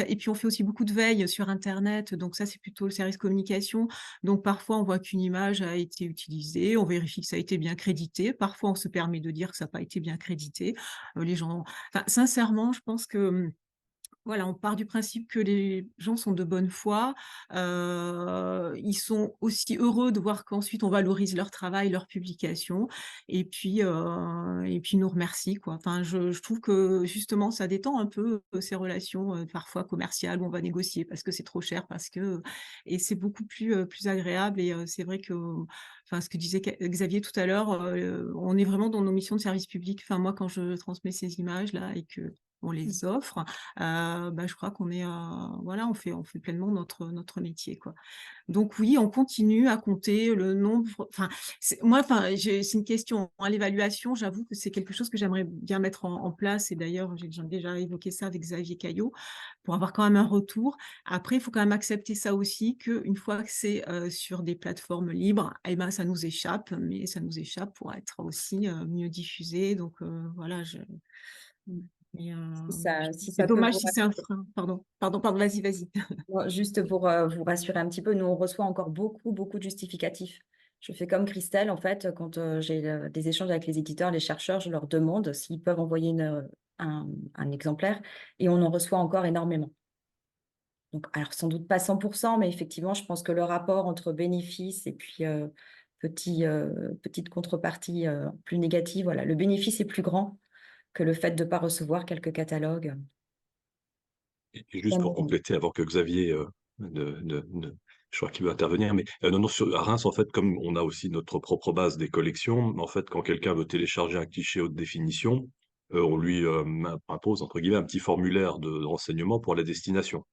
et puis on fait aussi beaucoup de veille sur internet, donc ça c'est plutôt le service communication. Donc parfois on voit qu'une image a été utilisée, on vérifie que ça a été bien crédité, parfois on se permet de dire que ça n'a pas été bien crédité. Les gens, enfin sincèrement, je pense que voilà, on part du principe que les gens sont de bonne foi. Ils sont aussi heureux de voir qu'ensuite on valorise leur travail, leur publication et puis nous remercient, quoi. Enfin, je trouve que justement ça détend un peu, ces relations, parfois commerciales où on va négocier parce que c'est trop cher, parce que et c'est beaucoup plus agréable et c'est vrai que, enfin, ce que disait Xavier tout à l'heure, on est vraiment dans nos missions de service public. Enfin, moi, quand je transmets ces images-là et qu'on les offre, je crois qu'on est, voilà, on fait pleinement notre métier, quoi. Donc oui, on continue à compter le nombre, enfin, c'est une question, hein, l'évaluation, j'avoue que c'est quelque chose que j'aimerais bien mettre en place et d'ailleurs, j'ai déjà évoqué ça avec Xavier Caillot pour avoir quand même un retour. Après, il faut quand même accepter ça aussi, qu'une fois que c'est, sur des plateformes libres, eh ben, ça nous échappe, mais ça nous échappe pour être aussi, mieux diffusé. Donc, voilà, mais, Si c'est ça peut dommage vous si c'est un frein. Pardon, vas-y. Juste pour vous rassurer un petit peu, nous, on reçoit encore beaucoup, beaucoup de justificatifs. Je fais comme Christelle, en fait, quand j'ai des échanges avec les éditeurs, les chercheurs, je leur demande s'ils peuvent envoyer un exemplaire et on en reçoit encore énormément. Donc, alors, sans doute pas 100%, mais effectivement, je pense que le rapport entre bénéfices et puis petite contrepartie plus négative, voilà, le bénéfice est plus grand que le fait de ne pas recevoir quelques catalogues. Et juste pour compléter, avant que Xavier, je crois qu'il veut intervenir, mais non, à Reims, en fait, comme on a aussi notre propre base des collections, en fait, quand quelqu'un veut télécharger un cliché haute définition, on lui impose, entre guillemets, un petit formulaire de renseignement pour la destination.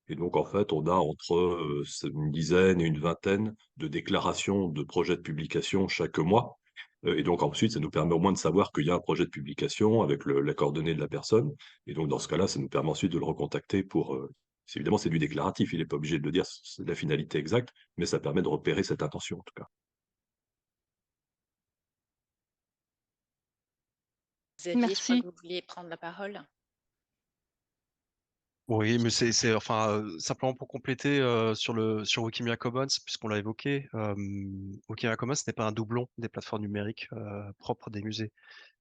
Et donc, en fait, on a entre une dizaine et une vingtaine de déclarations de projets de publication chaque mois. Et donc, ensuite, ça nous permet au moins de savoir qu'il y a un projet de publication avec la coordonnée de la personne. Et donc, dans ce cas-là, ça nous permet ensuite de le recontacter pour. Évidemment, c'est du déclaratif, il n'est pas obligé de le dire, c'est la finalité exacte, mais ça permet de repérer cette intention, en tout cas. Xavier, je crois Merci. que vous vouliez prendre la parole. Oui, mais simplement pour compléter sur Wikimedia Commons, puisqu'on l'a évoqué, Wikimedia Commons n'est pas un doublon des plateformes numériques propres des musées.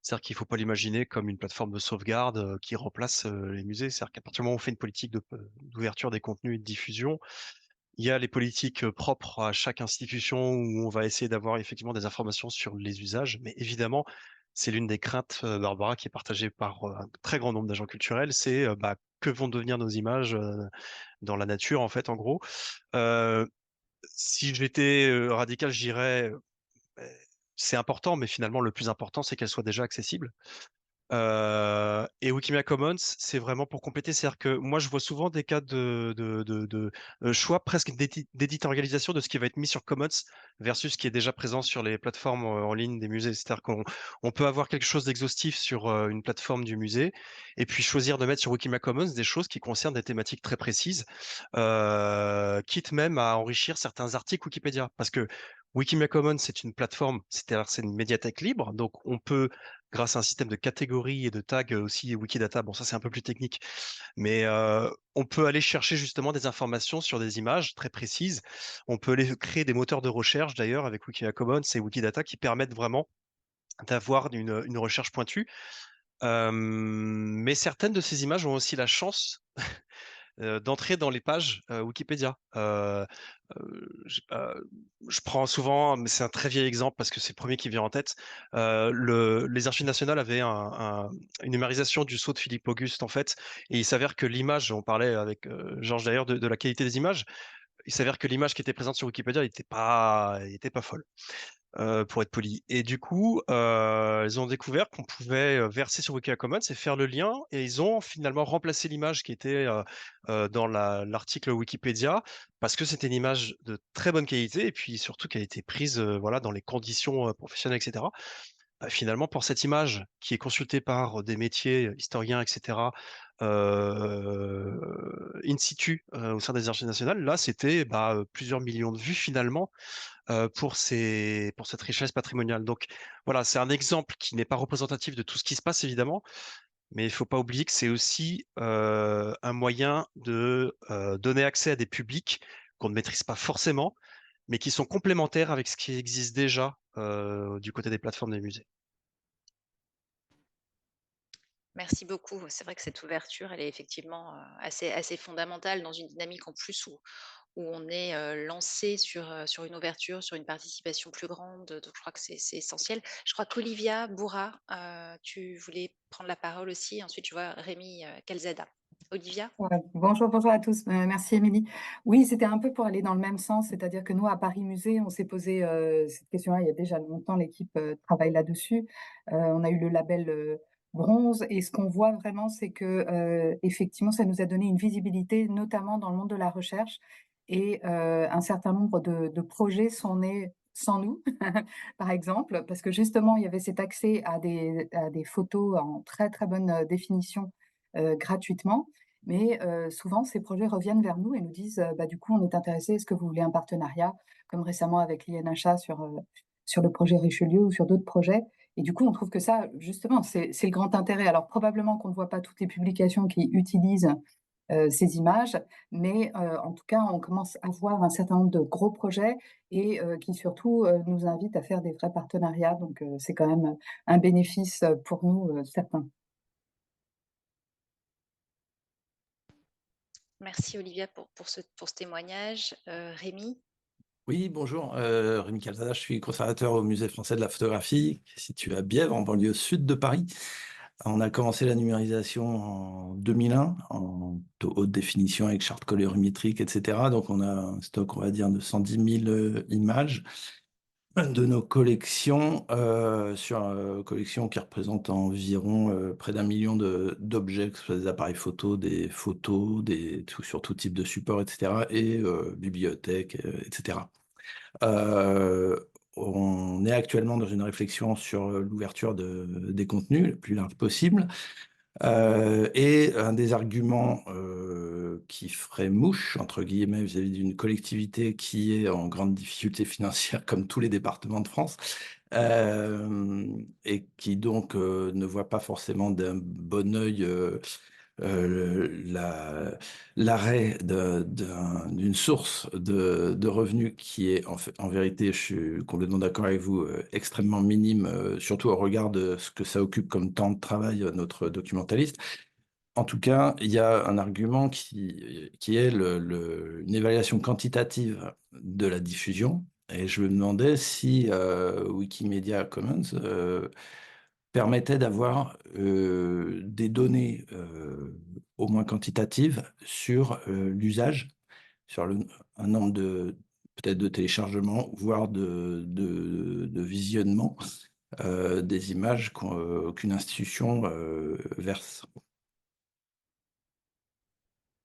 C'est-à-dire qu'il ne faut pas l'imaginer comme une plateforme de sauvegarde qui remplace les musées. C'est-à-dire qu'à partir du moment où on fait une politique d'ouverture des contenus et de diffusion, il y a les politiques propres à chaque institution où on va essayer d'avoir effectivement des informations sur les usages, mais évidemment, c'est l'une des craintes, Barbara, qui est partagée par un très grand nombre d'agents culturels, c'est que vont devenir nos images dans la nature, en fait, en gros. Si j'étais radical, je dirais c'est important, mais finalement, le plus important, c'est qu'elles soient déjà accessibles. Et Wikimedia Commons, c'est vraiment pour compléter. C'est-à-dire que moi, je vois souvent des cas de choix presque d'éditorialisation de ce qui va être mis sur Commons versus ce qui est déjà présent sur les plateformes en ligne des musées. C'est-à-dire qu'on peut avoir quelque chose d'exhaustif sur une plateforme du musée et puis choisir de mettre sur Wikimedia Commons des choses qui concernent des thématiques très précises, quitte même à enrichir certains articles Wikipédia. Parce que Wikimedia Commons, c'est une plateforme, c'est-à-dire c'est une médiathèque libre, donc on peut grâce à un système de catégories et de tags aussi Wikidata. Bon, ça c'est un peu plus technique, mais on peut aller chercher justement des informations sur des images très précises. On peut aller créer des moteurs de recherche d'ailleurs avec Wikimedia Commons et Wikidata qui permettent vraiment d'avoir une recherche pointue. Mais certaines de ces images ont aussi la chance d'entrer dans les pages Wikipédia. Je prends souvent, mais c'est un très vieil exemple parce que c'est le premier qui vient en tête. Les Archives nationales avaient une numérisation du sceau de Philippe Auguste en fait, et il s'avère que l'image, on parlait avec Georges d'ailleurs de la qualité des images, il s'avère que l'image qui était présente sur Wikipédia n'était pas folle. Pour être poli. Et du coup, ils ont découvert qu'on pouvait verser sur Wikimedia Commons et faire le lien. Et ils ont finalement remplacé l'image qui était dans l'article Wikipédia parce que c'était une image de très bonne qualité et puis surtout qu'elle était prise voilà, dans les conditions professionnelles, etc. Finalement, pour cette image qui est consultée par des métiers, historiens, etc., in situ au sein des Archives nationales, là, c'était plusieurs millions de vues finalement pour cette richesse patrimoniale. Donc voilà, c'est un exemple qui n'est pas représentatif de tout ce qui se passe évidemment, mais il ne faut pas oublier que c'est aussi un moyen de donner accès à des publics qu'on ne maîtrise pas forcément, mais qui sont complémentaires avec ce qui existe déjà du côté des plateformes des musées. Merci beaucoup. C'est vrai que cette ouverture, elle est effectivement assez fondamentale dans une dynamique en plus où on est lancé sur une ouverture, sur une participation plus grande. Donc, je crois que c'est essentiel. Je crois qu'Olivia Bourra, tu voulais prendre la parole aussi. Ensuite, je vois Rémi Calzada. Olivia? Ouais, bonjour à tous. Merci Émilie. Oui, c'était un peu pour aller dans le même sens, c'est-à-dire que nous, à Paris Musée, on s'est posé cette question-là il y a déjà longtemps, l'équipe travaille là-dessus. On a eu le label bronze et ce qu'on voit vraiment, c'est que effectivement, ça nous a donné une visibilité, notamment dans le monde de la recherche et un certain nombre de projets sont nés sans nous, par exemple, parce que justement, il y avait cet accès à des photos en très, très bonne définition gratuitement. Mais souvent, ces projets reviennent vers nous et nous disent, du coup, on est intéressé, est-ce que vous voulez un partenariat? Comme récemment avec l'INHA sur le projet Richelieu ou sur d'autres projets. Et du coup, on trouve que ça, justement, c'est le grand intérêt. Alors, probablement qu'on ne voit pas toutes les publications qui utilisent ces images, mais en tout cas, on commence à voir un certain nombre de gros projets et qui surtout nous invitent à faire des vrais partenariats. Donc, c'est quand même un bénéfice pour nous, certain. Merci Olivia pour ce témoignage. Rémi? Oui, bonjour, Rémi Calzada, je suis conservateur au Musée français de la photographie, qui est situé à Bièvre, en banlieue sud de Paris. On a commencé la numérisation en 2001, en haute définition avec charte colorimétrique, etc. Donc on a un stock, on va dire, de 110 000 images de nos collections, sur une collection qui représente environ près d'1 million d'objets, que ce soit des appareils photo, des photos, sur tout type de support, etc. et bibliothèques, etc. On est actuellement dans une réflexion sur l'ouverture des contenus le plus large possible. Et un des arguments qui ferait mouche, entre guillemets, vis-à-vis d'une collectivité qui est en grande difficulté financière, comme tous les départements de France, et qui donc ne voit pas forcément d'un bon œil l'arrêt d'une source de revenus qui est en vérité, je suis complètement d'accord avec vous, extrêmement minime, surtout au regard de ce que ça occupe comme temps de travail notre documentaliste. En tout cas, il y a un argument qui est une évaluation quantitative de la diffusion. Et je me demandais si Wikimedia Commons permettait d'avoir des données au moins quantitatives sur l'usage, sur un nombre peut-être de téléchargements, voire de visionnement des images qu'une institution verse.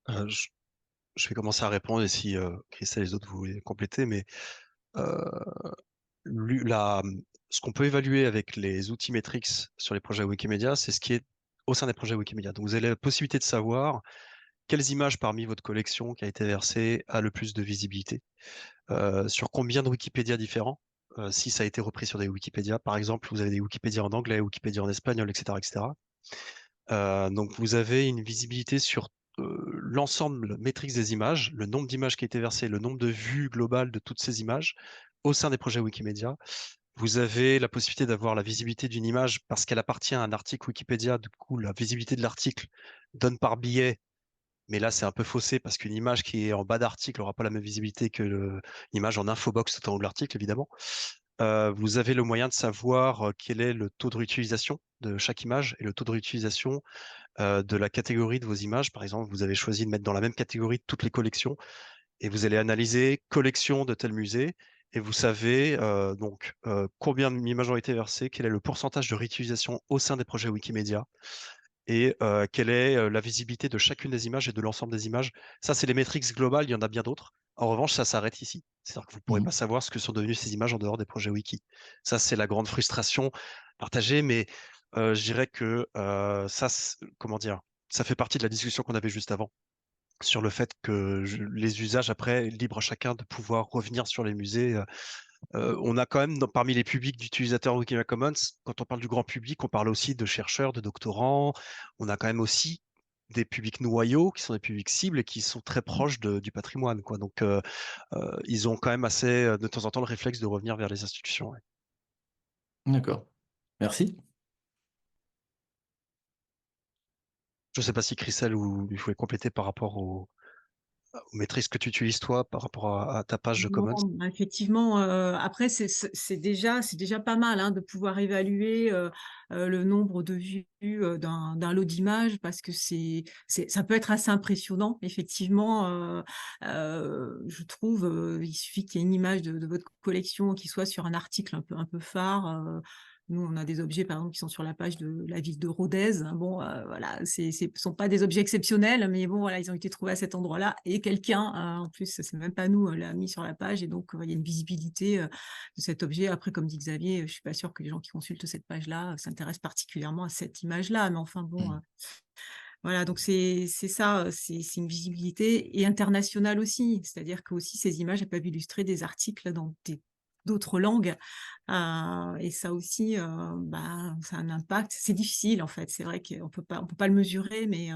Je vais commencer à répondre et si Christelle et les autres vous voulez compléter, mais euh, ce qu'on peut évaluer avec les outils Metrix sur les projets Wikimedia, c'est ce qui est au sein des projets Wikimedia. Donc vous avez la possibilité de savoir quelles images parmi votre collection qui a été versée a le plus de visibilité, sur combien de Wikipédia différents, si ça a été repris sur des Wikipédia. Par exemple, vous avez des Wikipédia en anglais, Wikipédia en espagnol, etc., etc. Donc vous avez une visibilité sur l'ensemble métrique des images, le nombre d'images qui a été versé, le nombre de vues globales de toutes ces images au sein des projets Wikimedia. Vous avez la possibilité d'avoir la visibilité d'une image parce qu'elle appartient à un article Wikipédia. Du coup, la visibilité de l'article donne par biais, mais là c'est un peu faussé parce qu'une image qui est en bas d'article n'aura pas la même visibilité que l'image en infobox tout en haut de l'article, évidemment. Vous avez le moyen de savoir quel est le taux de réutilisation de chaque image et le taux de réutilisation de la catégorie de vos images. Par exemple, vous avez choisi de mettre dans la même catégorie toutes les collections et vous allez analyser collection de tel musée et vous savez combien d'images ont été versées, quel est le pourcentage de réutilisation au sein des projets Wikimedia et quelle est la visibilité de chacune des images et de l'ensemble des images. Ça, c'est les métriques globales, il y en a bien d'autres. En revanche, ça s'arrête ici. C'est-à-dire que vous ne pourrez pas savoir ce que sont devenues ces images en dehors des projets Wiki. Ça, c'est la grande frustration partagée, mais je dirais que comment dire, ça fait partie de la discussion qu'on avait juste avant sur le fait que les usages, après, libre à chacun de pouvoir revenir sur les musées. On a quand même, parmi les publics d'utilisateurs Wikimedia Commons, quand on parle du grand public, on parle aussi de chercheurs, de doctorants. On a quand même aussi des publics noyaux qui sont des publics cibles et qui sont très proches du patrimoine, quoi. Donc, ils ont quand même assez, de temps en temps, le réflexe de revenir vers les institutions. Ouais. D'accord. Merci. Je ne sais pas si Christelle ou il faut compléter par rapport aux maîtrises que tu utilises toi, par rapport à ta page de Commons. Non, effectivement, après, c'est déjà pas mal hein, de pouvoir évaluer le nombre de vues d'un lot d'images parce que ça peut être assez impressionnant, effectivement. Je trouve, il suffit qu'il y ait une image de votre collection qui soit sur un article un peu phare. Nous, on a des objets, par exemple, qui sont sur la page de la ville de Rodez. Bon, voilà, ce sont pas des objets exceptionnels, mais bon, voilà, ils ont été trouvés à cet endroit-là. Et quelqu'un, en plus, c'est même pas nous, l'a mis sur la page. Et donc, il y a une visibilité de cet objet. Après, comme dit Xavier, je suis pas sûre que les gens qui consultent cette page-là s'intéressent particulièrement à cette image-là. Mais enfin, bon, voilà, donc c'est ça, c'est une visibilité et internationale aussi. C'est-à-dire que aussi ces images elles peuvent illustrer des articles dans d'autres langues. Et ça aussi, ça a un impact. C'est difficile en fait. C'est vrai qu'on peut pas le mesurer, mais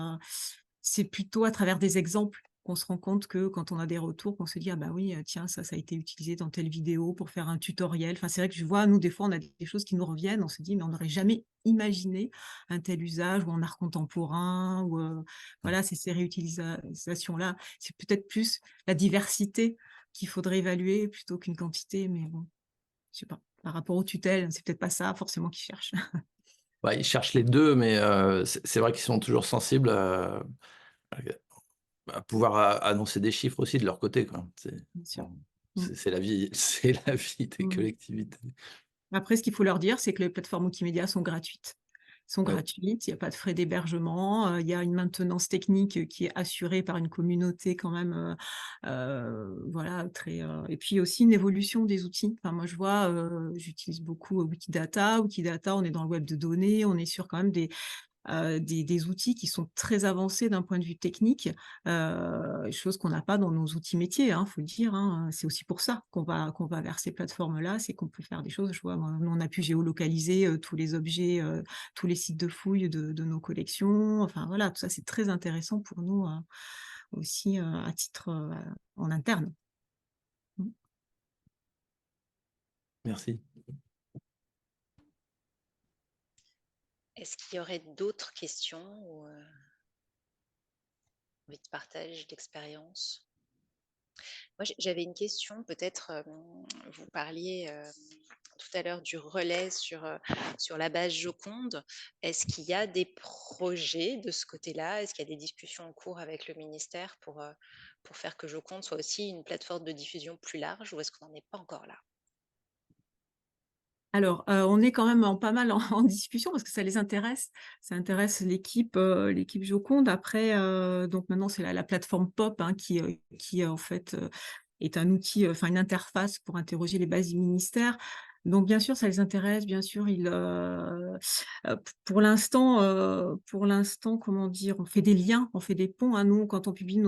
c'est plutôt à travers des exemples qu'on se rend compte que quand on a des retours, qu'on se dit ah bah oui, tiens, ça a été utilisé dans telle vidéo pour faire un tutoriel. Enfin, c'est vrai que je vois, nous, des fois, on a des choses qui nous reviennent, on se dit, mais on n'aurait jamais imaginé un tel usage ou en art contemporain, ou voilà, ces réutilisations-là. C'est peut-être plus la diversité qu'il faudrait évaluer plutôt qu'une quantité, mais bon, je sais pas. Par rapport aux tutelles, c'est peut-être pas ça forcément qu'ils cherchent. Bah, ils cherchent les deux, mais c'est vrai qu'ils sont toujours sensibles à pouvoir annoncer des chiffres aussi de leur côté, quoi. Bien sûr. C'est la vie, c'est la vie des collectivités. Après, ce qu'il faut leur dire, c'est que les plateformes multimédia sont gratuites. Il Ouais. n'y a pas de frais d'hébergement, il y a une maintenance technique qui est assurée par une communauté quand même, voilà, très. Et puis aussi une évolution des outils. Enfin, moi, je vois, j'utilise beaucoup Wikidata. Wikidata, on est dans le web de données, on est sur quand même des outils qui sont très avancés d'un point de vue technique, chose qu'on n'a pas dans nos outils métiers, hein, faut le dire. Hein. C'est aussi pour ça qu'on va vers ces plateformes-là, c'est qu'on peut faire des choses. Je vois, nous, on a pu géolocaliser tous les objets, tous les sites de fouilles de nos collections. Enfin voilà, tout ça, c'est très intéressant pour nous aussi à titre en interne. Merci. Est-ce qu'il y aurait d'autres questions ou envie de partage d'expérience? Moi, j'avais une question, peut-être, vous parliez tout à l'heure du relais sur la base Joconde. Est-ce qu'il y a des projets de ce côté-là? Est-ce qu'il y a des discussions en cours avec le ministère pour faire que Joconde soit aussi une plateforme de diffusion plus large, ou est-ce qu'on n'en est pas encore là? Alors, on est quand même pas mal en discussion parce que ça les intéresse. Ça intéresse l'équipe Joconde. Après, donc maintenant, c'est la plateforme POP, hein, qui en fait, est un outil, enfin une interface pour interroger les bases du ministère. Donc bien sûr, ça les intéresse. Bien sûr, pour l'instant, comment dire? On fait des liens, on fait des ponts, hein. Nous, quand on publie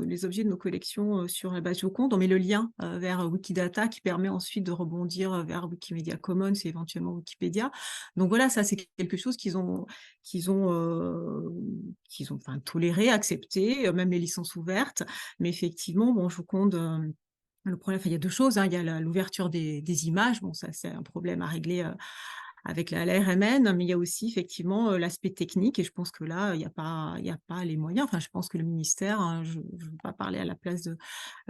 les objets de nos collections, sur la base Joconde, on met le lien, vers Wikidata qui permet ensuite de rebondir, vers Wikimedia Commons et éventuellement Wikipédia. Donc voilà, ça, c'est quelque chose qu'ils ont, enfin toléré, accepté, même les licences ouvertes. Mais effectivement, bon, Joconde, le problème, enfin, il y a 2 choses, hein. Il y a l'ouverture des images. Bon, ça, c'est un problème à régler, avec la RMN, mais il y a aussi effectivement, l'aspect technique, et je pense que là, il y a pas les moyens. Enfin, je pense que le ministère, hein, je ne veux pas parler à la place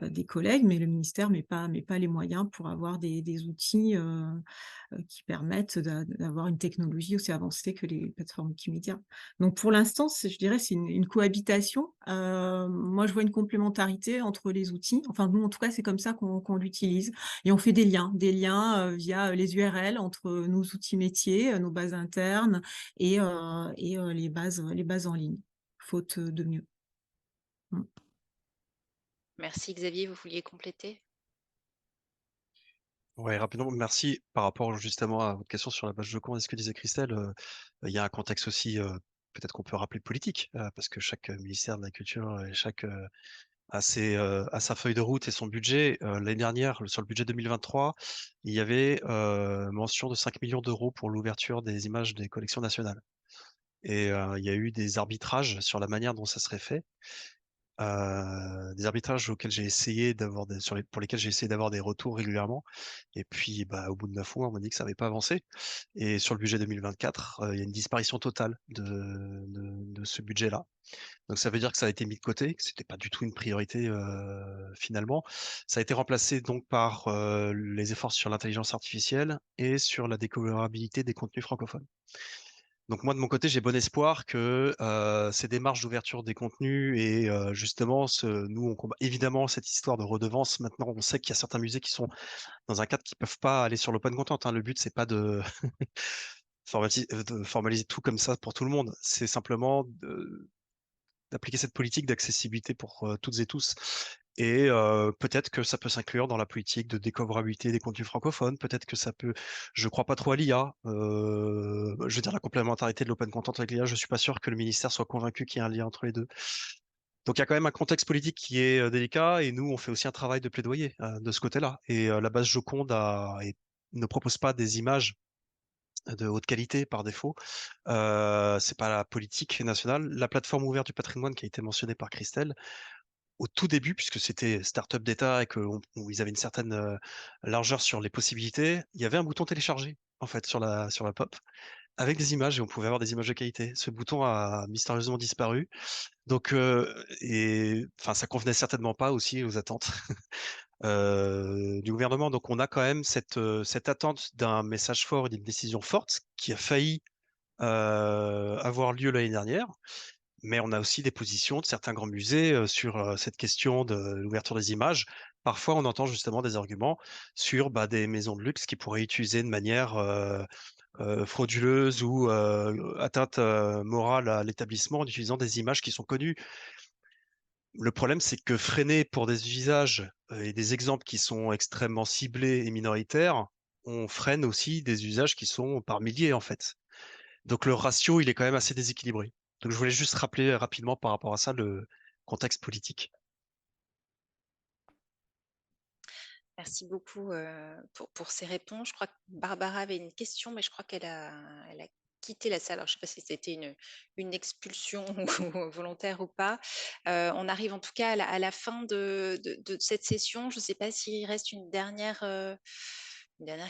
des collègues, mais le ministère met pas les moyens pour avoir des outils, qui permettent d'avoir une technologie aussi avancée que les plateformes Wikimedia. Donc pour l'instant, je dirais, c'est une cohabitation. Moi, je vois une complémentarité entre les outils. Enfin, nous, en tout cas, c'est comme ça qu'on l'utilise. Et on fait des liens, via les URL entre nos outils métiers, nos bases internes et les bases en ligne, faute de mieux. Mmh. Merci Xavier, vous vouliez compléter? Ouais, rapidement, merci. Par rapport justement à votre question sur la base Joconde et ce que disait Christelle, il y a un contexte aussi, peut-être qu'on peut rappeler politique, parce que chaque ministère de la culture et chaque a sa feuille de route et son budget. L'année dernière, sur le budget 2023, il y avait mention de 5 millions d'euros pour l'ouverture des images des collections nationales. Et il y a eu des arbitrages sur la manière dont ça serait fait. Des arbitrages auxquels j'ai essayé d'avoir pour lesquels j'ai essayé d'avoir des retours régulièrement. Et puis, bah, au bout de 9 mois, on m'a dit que ça n'avait pas avancé. Et sur le budget 2024, il y a une disparition totale de ce budget-là. Donc ça veut dire que ça a été mis de côté, que c'était pas du tout une priorité finalement. Ça a été remplacé donc par les efforts sur l'intelligence artificielle et sur la découvrabilité des contenus francophones. Donc moi de mon côté, j'ai bon espoir que ces démarches d'ouverture des contenus et justement, nous on combat évidemment cette histoire de redevance. Maintenant, on sait qu'il y a certains musées qui sont dans un cadre qui peuvent pas aller sur l'open content, hein. Le but c'est pas de formaliser tout comme ça pour tout le monde. C'est simplement d'appliquer cette politique d'accessibilité pour toutes et tous. Et peut-être que ça peut s'inclure dans la politique de découvrabilité des contenus francophones. Peut-être que ça peut. Je crois pas trop à l'IA. Je veux dire la complémentarité de l'open content avec l'IA. Je suis pas sûr que le ministère soit convaincu qu'il y ait un lien entre les deux. Donc il y a quand même un contexte politique qui est délicat, et nous on fait aussi un travail de plaidoyer de ce côté-là. Et la base Joconde ne propose pas des images de haute qualité par défaut. C'est pas la politique nationale. La plateforme ouverte du patrimoine qui a été mentionnée par Christelle, au tout début, puisque c'était start-up d'État et qu'ils avaient une certaine largeur sur les possibilités, il y avait un bouton télécharger en fait sur la POP avec des images, et on pouvait avoir des images de qualité. Ce bouton a mystérieusement disparu. Donc, enfin, ça convenait certainement pas aussi aux attentes du gouvernement. Donc, on a quand même cette attente d'un message fort et d'une décision forte qui a failli avoir lieu l'année dernière. Mais on a aussi des positions de certains grands musées sur cette question de l'ouverture des images. Parfois, on entend justement des arguments sur des maisons de luxe qui pourraient utiliser de manière frauduleuse ou atteinte morale à l'établissement en utilisant des images qui sont connues. Le problème, c'est que freiner pour des usages et des exemples qui sont extrêmement ciblés et minoritaires, on freine aussi des usages qui sont par milliers en fait. Donc le ratio, il est quand même assez déséquilibré. Donc je voulais juste rappeler rapidement par rapport à ça le contexte politique. Merci beaucoup pour ces réponses. Je crois que Barbara avait une question, mais je crois elle a quitté la salle. Alors, je ne sais pas si c'était une expulsion ou volontaire ou pas. On arrive en tout cas à la fin de cette session. Je ne sais pas s'il reste une dernière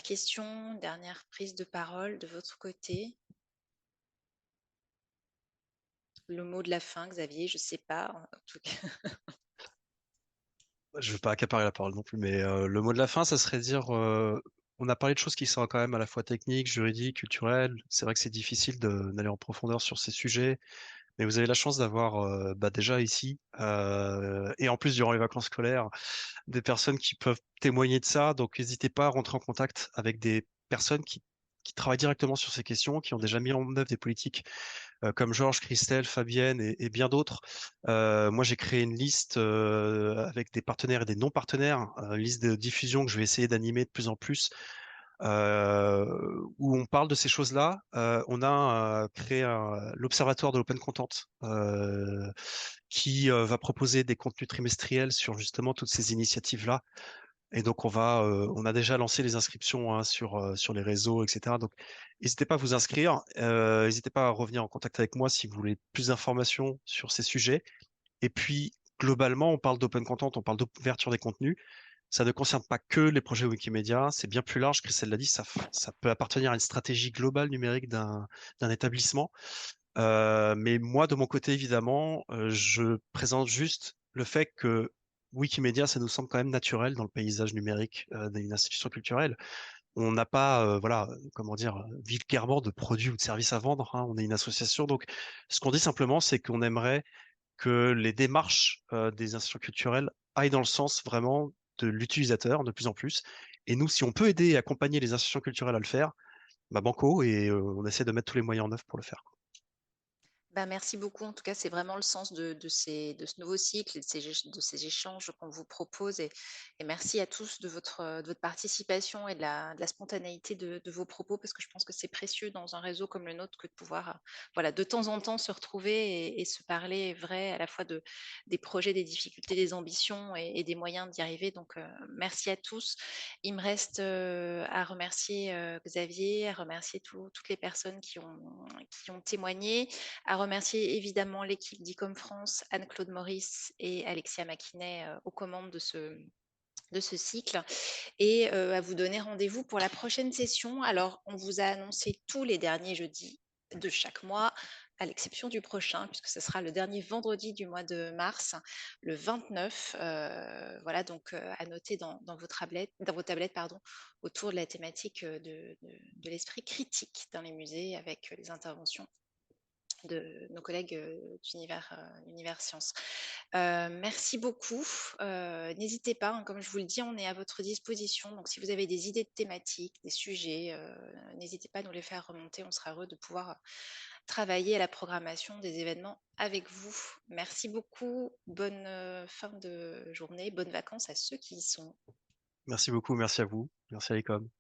question, une dernière prise de parole de votre côté. Le mot de la fin, Xavier, je ne sais pas. En tout cas. Je ne veux pas accaparer la parole non plus, mais le mot de la fin, ça serait dire On a parlé de choses qui sont quand même à la fois techniques, juridiques, culturelles. C'est vrai que c'est difficile d'aller en profondeur sur ces sujets, mais vous avez la chance d'avoir déjà ici, et en plus durant les vacances scolaires, des personnes qui peuvent témoigner de ça. Donc n'hésitez pas à rentrer en contact avec des personnes qui travaillent directement sur ces questions, qui ont déjà mis en œuvre des politiques comme Georges, Christelle, Fabienne et bien d'autres. Moi, j'ai créé une liste avec des partenaires et des non-partenaires, une liste de diffusion que je vais essayer d'animer de plus en plus, où on parle de ces choses-là. On a créé l'Observatoire de l'Open Content, qui va proposer des contenus trimestriels sur justement toutes ces initiatives-là. Et donc on a déjà lancé les inscriptions, hein, sur les réseaux, etc. Donc n'hésitez pas à vous inscrire, n'hésitez pas à revenir en contact avec moi si vous voulez plus d'informations sur ces sujets. Et puis globalement, on parle d'open content, on parle d'ouverture des contenus. Ça ne concerne pas que les projets Wikimedia, c'est bien plus large. Christelle l'a dit, ça peut appartenir à une stratégie globale numérique d'un établissement. Mais moi, de mon côté, évidemment, je présente juste le fait que Wikimedia, ça nous semble quand même naturel dans le paysage numérique d'une institution culturelle. On n'a pas, voilà, comment dire, vulgairement de produits ou de services à vendre, hein. On est une association, donc ce qu'on dit simplement, c'est qu'on aimerait que les démarches des institutions culturelles aillent dans le sens vraiment de l'utilisateur de plus en plus. Et nous, si on peut aider et accompagner les institutions culturelles à le faire, bah banco, et on essaie de mettre tous les moyens en œuvre pour le faire. Bah, merci beaucoup. En tout cas, c'est vraiment le sens de ce nouveau cycle et de ces échanges qu'on vous propose. Et merci à tous de votre participation et de la spontanéité de vos propos, parce que je pense que c'est précieux dans un réseau comme le nôtre que de pouvoir, voilà, de temps en temps se retrouver et se parler vrai à la fois des projets, des difficultés, des ambitions et des moyens d'y arriver. Donc, merci à tous. Il me reste à remercier Xavier, à remercier toutes les personnes qui ont témoigné, à remercier évidemment l'équipe d'ICOM France, Anne-Claude Maurice et Alexia Maquinet aux commandes de ce cycle, et à vous donner rendez-vous pour la prochaine session. Alors, on vous a annoncé tous les derniers jeudis de chaque mois, à l'exception du prochain, puisque ce sera le dernier vendredi du mois de mars, le 29. Voilà, donc à noter dans vos tablettes, pardon, autour de la thématique de l'esprit critique dans les musées, avec les interventions de nos collègues d'Univers Sciences. Merci beaucoup. N'hésitez pas, hein, comme je vous le dis, on est à votre disposition. Donc, si vous avez des idées de thématiques, des sujets, n'hésitez pas à nous les faire remonter. On sera heureux de pouvoir travailler à la programmation des événements avec vous. Merci beaucoup. Bonne fin de journée, bonnes vacances à ceux qui y sont. Merci beaucoup, merci à vous, merci à l'ECOM.